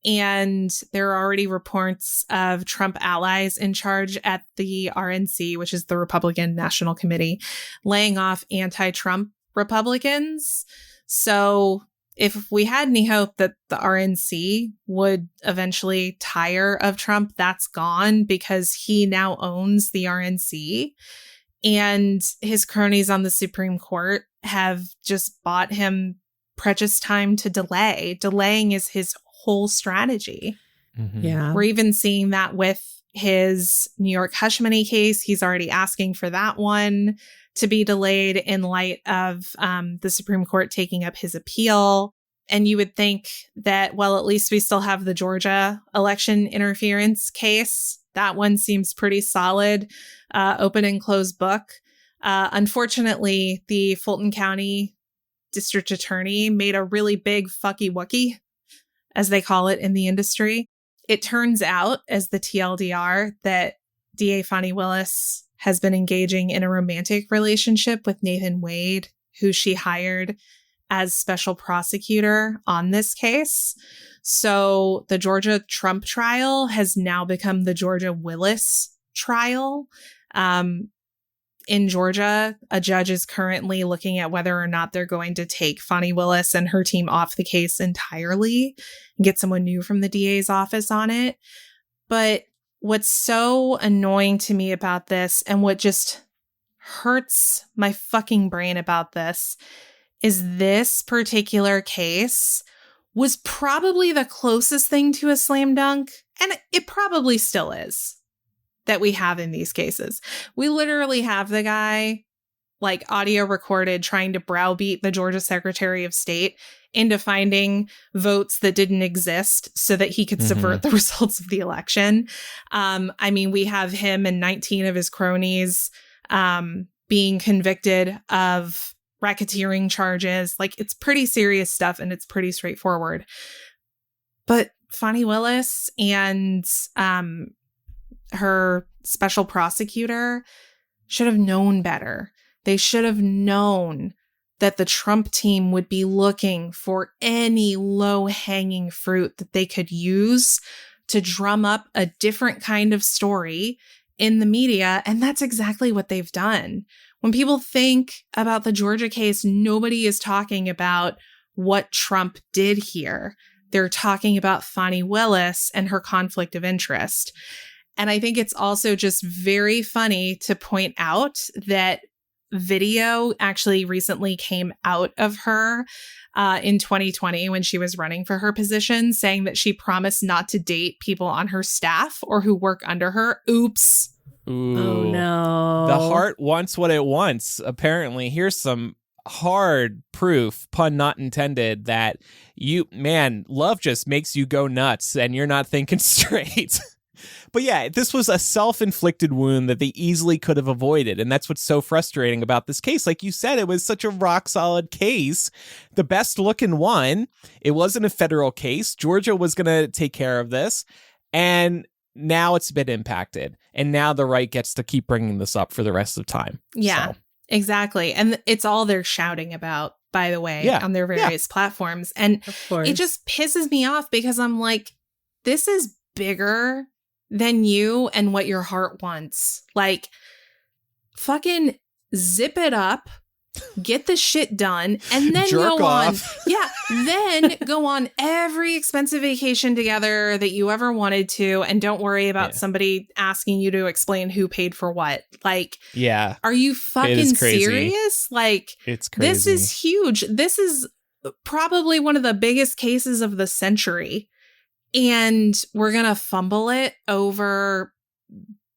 And there are already reports of Trump allies in charge at the RNC, which is the Republican National Committee, laying off anti-Trump Republicans. So if we had any hope that the RNC would eventually tire of Trump, that's gone because he now owns the RNC. And his cronies on the Supreme Court have just bought him precious time to delay. Delaying is his whole strategy. Yeah. We're even seeing that with his New York hush money case. He's already asking for that one to be delayed in light of the Supreme Court taking up his appeal. And you would think that, well, at least we still have the Georgia election interference case. That one seems pretty solid, open and closed book. Unfortunately, the Fulton County District Attorney made a really big fucky wucky, as they call it in the industry. It turns out, as the TLDR, that DA Fani Willis has been engaging in a romantic relationship with Nathan Wade, who she hired as special prosecutor on this case. So the Georgia Trump trial has now become the Georgia Willis trial. In Georgia, a judge is currently looking at whether or not they're going to take Fani Willis and her team off the case entirely and get someone new from the DA's office on it. But what's so annoying to me about this, and what just hurts my fucking brain about this, is this particular case was probably the closest thing to a slam dunk, and it probably still is, that we have in these cases. We literally have the guy, like, audio recorded trying to browbeat the Georgia Secretary of State into finding votes that didn't exist so that he could subvert the results of the election. I mean, we have him and 19 of his cronies being convicted of racketeering charges. Like, it's pretty serious stuff and it's pretty straightforward. But Fani Willis and her special prosecutor should have known better. They should have known that the Trump team would be looking for any low-hanging fruit that they could use to drum up a different kind of story in the media. And that's exactly what they've done. When people think about the Georgia case, nobody is talking about what Trump did here. They're talking about Fani Willis and her conflict of interest. And I think it's also just very funny to point out that video actually recently came out of her in 2020 when she was running for her position, saying that she promised not to date people on her staff or who work under her. Oops. Ooh. Oh, no. The heart wants what it wants. Apparently, here's some hard proof, pun not intended, that love just makes you go nuts and you're not thinking straight. But yeah, this was a self-inflicted wound that they easily could have avoided. And that's what's so frustrating about this case. Like you said, it was such a rock-solid case. The best looking one. It wasn't a federal case. Georgia was going to take care of this. And now it's been impacted. And now the right gets to keep bringing this up for the rest of time. Yeah, exactly. And it's all they're shouting about, by the way, on their various platforms. And it just pisses me off because I'm like, this is bigger than you and what your heart wants. Like, fucking zip it up get the shit done, and then Jerk go on. off. Yeah. Then go on every expensive vacation together that you ever wanted to. And don't worry about somebody asking you to explain who paid for what. Like, yeah, are you fucking crazy. serious? Like, it's crazy. This is huge. This is probably one of the biggest cases of the century. And we're going to fumble it over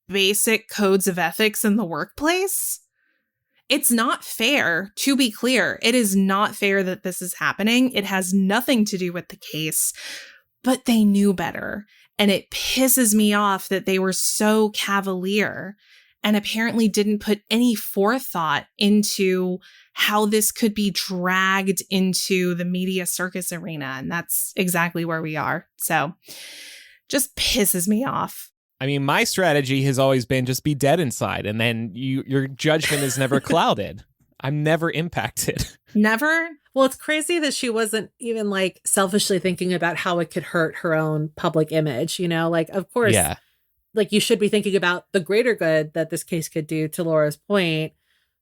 basic codes of ethics in the workplace. It's not fair, to be clear. It is not fair that this is happening. It has nothing to do with the case, but they knew better. And it pisses me off that they were so cavalier and apparently didn't put any forethought into how this could be dragged into the media circus arena. And that's exactly where we are. So just pisses me off. I mean, my strategy has always been just be dead inside, and then your judgment is never clouded. I'm never impacted. Never? Well, it's crazy that she wasn't even like selfishly thinking about how it could hurt her own public image. You know, like, of course, like you should be thinking about the greater good that this case could do, to Laura's point.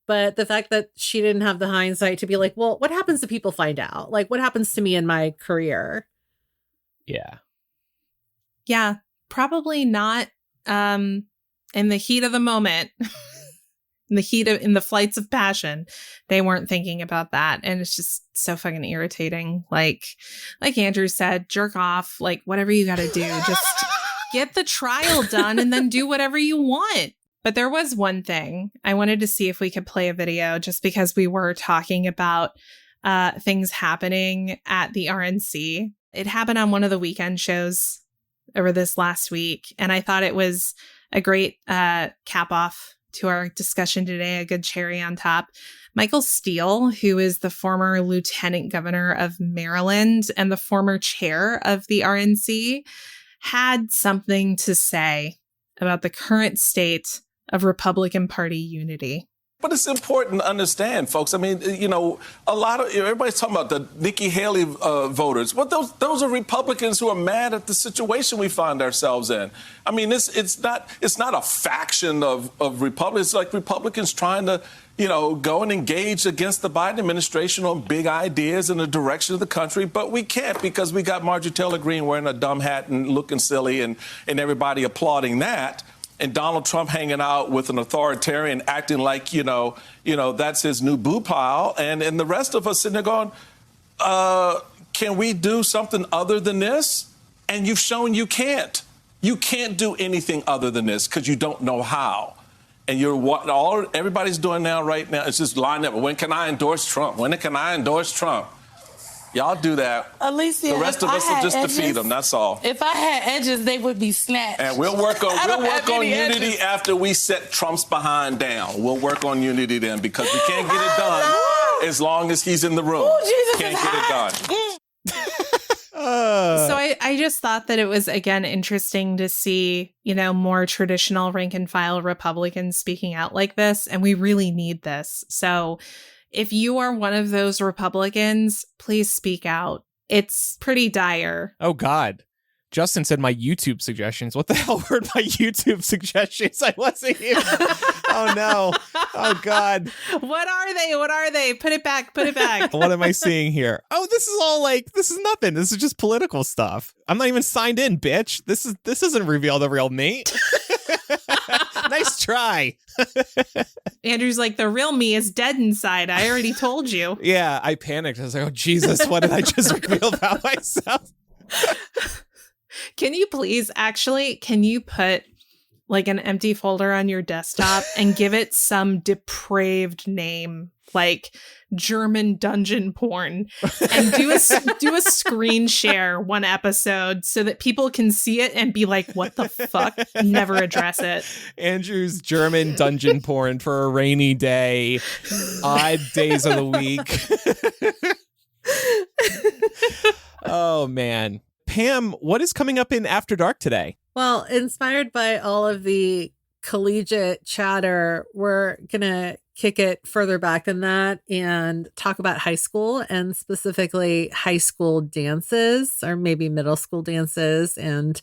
But the fact that she didn't have the hindsight to be like, well, what happens if people find out? Like, what happens to me in my career? Yeah. Yeah. Probably not in the heat of the moment, in the flights of passion. They weren't thinking about that. And it's just so fucking irritating. Like Andrew said, jerk off, like whatever you got to do, just get the trial done and then do whatever you want. But there was one thing I wanted to see if we could play a video, just because we were talking about things happening at the RNC. It happened on one of the weekend shows over this last week. And I thought it was a great cap off to our discussion today, a good cherry on top. Michael Steele, who is the former lieutenant governor of Maryland and the former chair of the RNC, had something to say about the current state of Republican Party unity. But it's important to understand, folks. I mean, you know, everybody's talking about the Nikki Haley voters. Well, those are Republicans who are mad at the situation we find ourselves in. I mean, it's not a faction of Republicans. It's like Republicans trying to, you know, go and engage against the Biden administration on big ideas in the direction of the country. But we can't, because we got Marjorie Taylor Greene wearing a dumb hat and looking silly and everybody applauding that. And Donald Trump hanging out with an authoritarian, acting like, you know, that's his new boo pile. And the rest of us sitting there going, can we do something other than this? And you've shown you can't. You can't do anything other than this because you don't know how. And everybody's doing right now is just line up. When can I endorse Trump? When can I endorse Trump? Y'all do that. Alicia, the rest of us will just defeat them. That's all. If I had edges, they would be snatched. And we'll work on unity edges. after we set Trump's behind down. We'll work on unity then, because we can't get it done as long as he's in the room. Jesus can't get it done. So I just thought that it was, again, interesting to see, you know, more traditional rank and file Republicans speaking out like this. And we really need this. So if you are one of those Republicans, please speak out. It's pretty dire. Oh, God. Justin said my YouTube suggestions. What the hell were my YouTube suggestions? I wasn't even. Oh, no. Oh, God. What are they? Put it back. What am I seeing here? Oh, this is nothing. This is just political stuff. I'm not even signed in, bitch. This doesn't reveal the real me. Nice try. Andrew's like, the real me is dead inside. I already told you. Yeah, I panicked. I was like, oh, Jesus, what did I just reveal about myself? Can you put like an empty folder on your desktop and give it some depraved name, like German dungeon porn, and do a screen share one episode so that people can see it and be like, what the fuck? Never address it. Andrew's German dungeon porn for a rainy day, odd days of the week. Oh, man. Pam, what is coming up in After Dark today? Well, inspired by all of the collegiate chatter, we're going to kick it further back than that and talk about high school, and specifically high school dances, or maybe middle school dances. And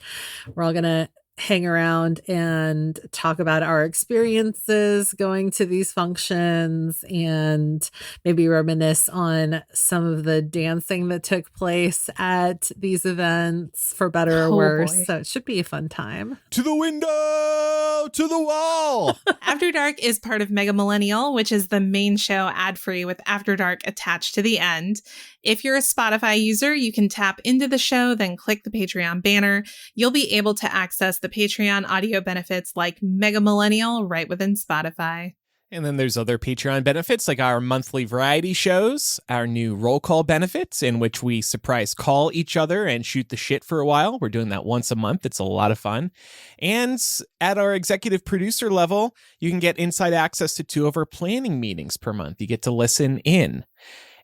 we're all going to hang around and talk about our experiences going to these functions and maybe reminisce on some of the dancing that took place at these events, for better or worse. Boy. So it should be a fun time. To the window, to the wall. After Dark is part of Mega Millennial, which is the main show ad-free with After Dark attached to the end. If you're a Spotify user, you can tap into the show, then click the Patreon banner. You'll be able to access the Patreon audio benefits like Mega Millennial right within Spotify. And then there's other Patreon benefits like our monthly variety shows, our new roll call benefits in which we surprise call each other and shoot the shit for a while. We're doing that once a month. It's a lot of fun. And at our executive producer level, you can get inside access to 2 of our planning meetings per month. You get to listen in.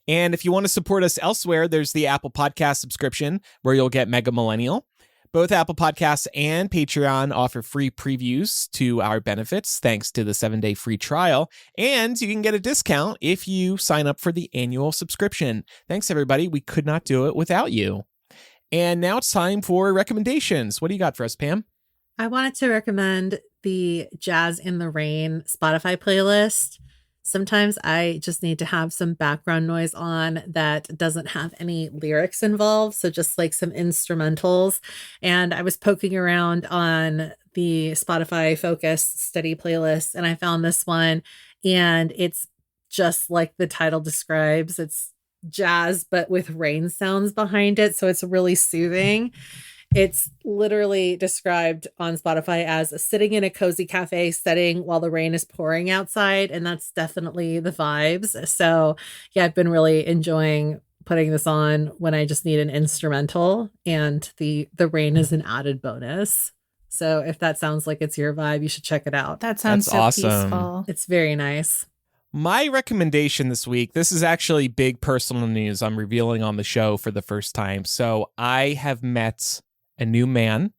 And if you want to support us elsewhere, there's the Apple Podcast subscription where you'll get Mega Millennial. Both Apple Podcasts and Patreon offer free previews to our benefits thanks to the 7-day free trial. And you can get a discount if you sign up for the annual subscription. Thanks, everybody. We could not do it without you. And now it's time for recommendations. What do you got for us, Pam? I wanted to recommend the Jazz in the Rain Spotify playlist. Sometimes I just need to have some background noise on that doesn't have any lyrics involved. So just like some instrumentals. And I was poking around on the Spotify Focus Study playlist and I found this one. And it's just like the title describes. It's jazz, but with rain sounds behind it. So it's really soothing. It's literally described on Spotify as sitting in a cozy cafe setting while the rain is pouring outside. And that's definitely the vibes. So yeah, I've been really enjoying putting this on when I just need an instrumental, and the rain is an added bonus. So if that sounds like it's your vibe, you should check it out. That sounds so awesome. peaceful. It's very nice. My recommendation this week, this is actually big personal news I'm revealing on the show for the first time. So I have met a new man.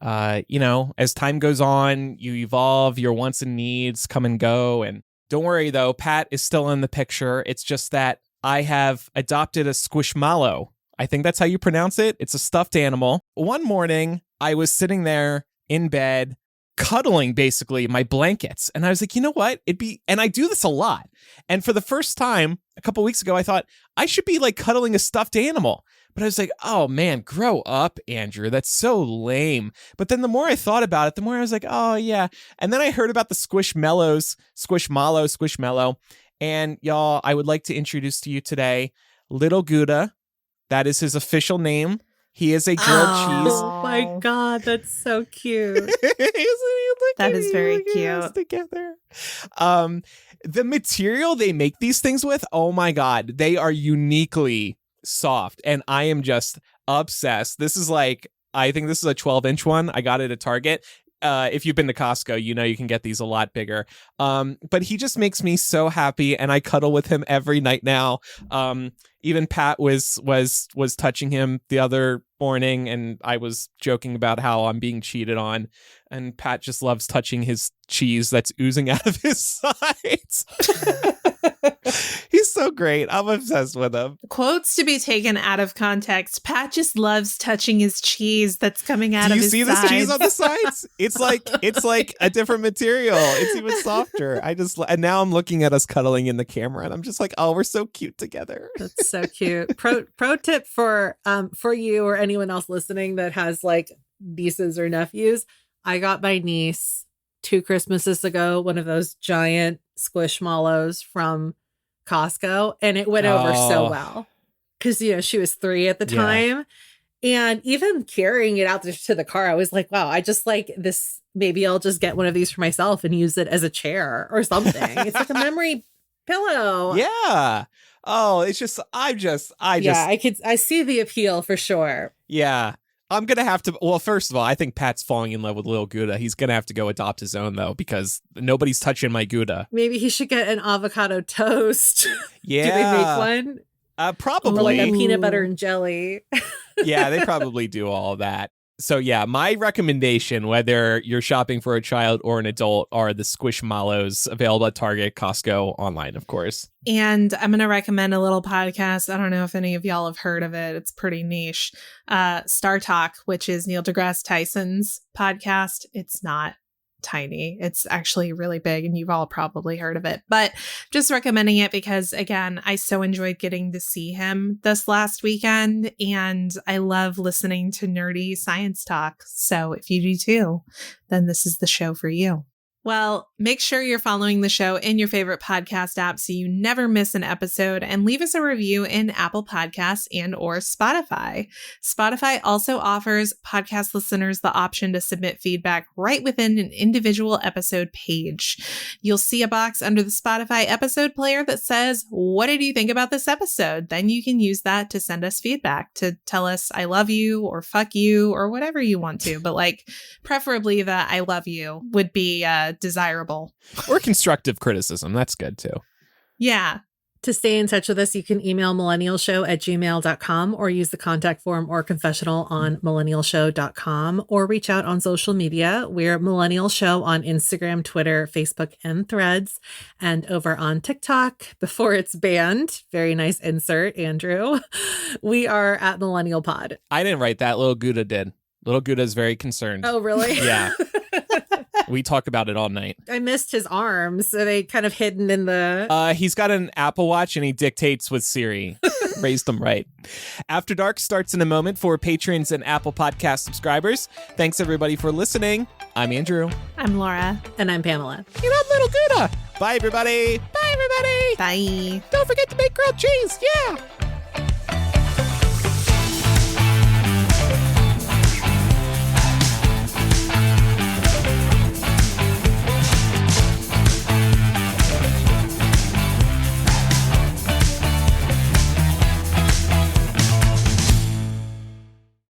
As time goes on, you evolve, your wants and needs come and go. And don't worry, though, Pat is still in the picture. It's just that I have adopted a squishmallow. I think that's how you pronounce it. It's a stuffed animal. One morning, I was sitting there in bed, cuddling basically my blankets. And I was like, you know what? And I do this a lot. And for the first time, a couple weeks ago, I thought I should be like cuddling a stuffed animal. But I was like, oh man, grow up, Andrew. That's so lame. But then the more I thought about it, the more I was like, oh yeah. And then I heard about the Squishmallow. And y'all, I would like to introduce to you today Little Gouda. That is his official name. He is a grilled cheese. Oh my God, that's so cute. That is very cute. Together. The material they make these things with, oh my God, they are uniquely soft. And I am just obsessed. I think this is a 12-inch one. I got it at Target. If you've been to Costco, you know you can get these a lot bigger. But he just makes me so happy, and I cuddle with him every night now. Even Pat was touching him the other morning, and I was joking about how I'm being cheated on. And Pat just loves touching his cheese that's oozing out of his sides. He's so great. I'm obsessed with him. Quotes to be taken out of context. Pat just loves touching his cheese that's coming out Do of you his see sides. this cheese on the sides? It's like a different material. It's even softer. And now I'm looking at us cuddling in the camera, and I'm just like, oh, we're so cute together. That's so cute. Pro tip for you or anyone else listening that has like nieces or nephews. I got my niece 2 Christmases ago one of those giant squishmallows from Costco, and it went over so well because she was 3 at the time. And even carrying it out to the car, I was like, wow, I just like this. Maybe I'll just get one of these for myself and use it as a chair or something. It's like a memory pillow. Yeah. Oh, it's just, I see the appeal for sure. Yeah. I'm going to have to, well, first of all, I think Pat's falling in love with Lil Gouda. He's going to have to go adopt his own, though, because nobody's touching my Gouda. Maybe he should get an avocado toast. Yeah. Do they make one? Probably. Or like a peanut butter and jelly. Yeah, they probably do all of that. So yeah, my recommendation, whether you're shopping for a child or an adult, are the Squishmallows available at Target, Costco, online, of course. And I'm going to recommend a little podcast. I don't know if any of y'all have heard of it. It's pretty niche. Star Talk, which is Neil deGrasse Tyson's podcast. It's not tiny. It's actually really big, and you've all probably heard of it. But just recommending it because, again, I so enjoyed getting to see him this last weekend, and I love listening to nerdy science talk. So if you do too, then this is the show for you. Well, make sure you're following the show in your favorite podcast app so you never miss an episode, and leave us a review in Apple Podcasts and or Spotify. Spotify also offers podcast listeners the option to submit feedback right within an individual episode page. You'll see a box under the Spotify episode player that says, "What did you think about this episode?" Then you can use that to send us feedback, to tell us I love you or fuck you or whatever you want to. But preferably the I love you would be desirable. Or constructive criticism. That's good too. Yeah. To stay in touch with us, you can email millennialshow@gmail.com or use the contact form or confessional on millennialshow.com or reach out on social media. We're Millennial Show on Instagram, Twitter, Facebook, and Threads. And over on TikTok, before it's banned, very nice insert, Andrew, we are at Millennial Pod. I didn't write that. Little Gouda did. Little Gouda's very concerned. Oh, really? Yeah. We talk about it all night. I missed his arms. Are they kind of hidden in the... He's got an Apple Watch and he dictates with Siri. Raised them right. After Dark starts in a moment for patrons and Apple Podcast subscribers. Thanks, everybody, for listening. I'm Andrew. I'm Laura. And I'm Pamela. And I'm Little Gouda. Bye, everybody. Bye, everybody. Bye. Don't forget to make grilled cheese. Yeah.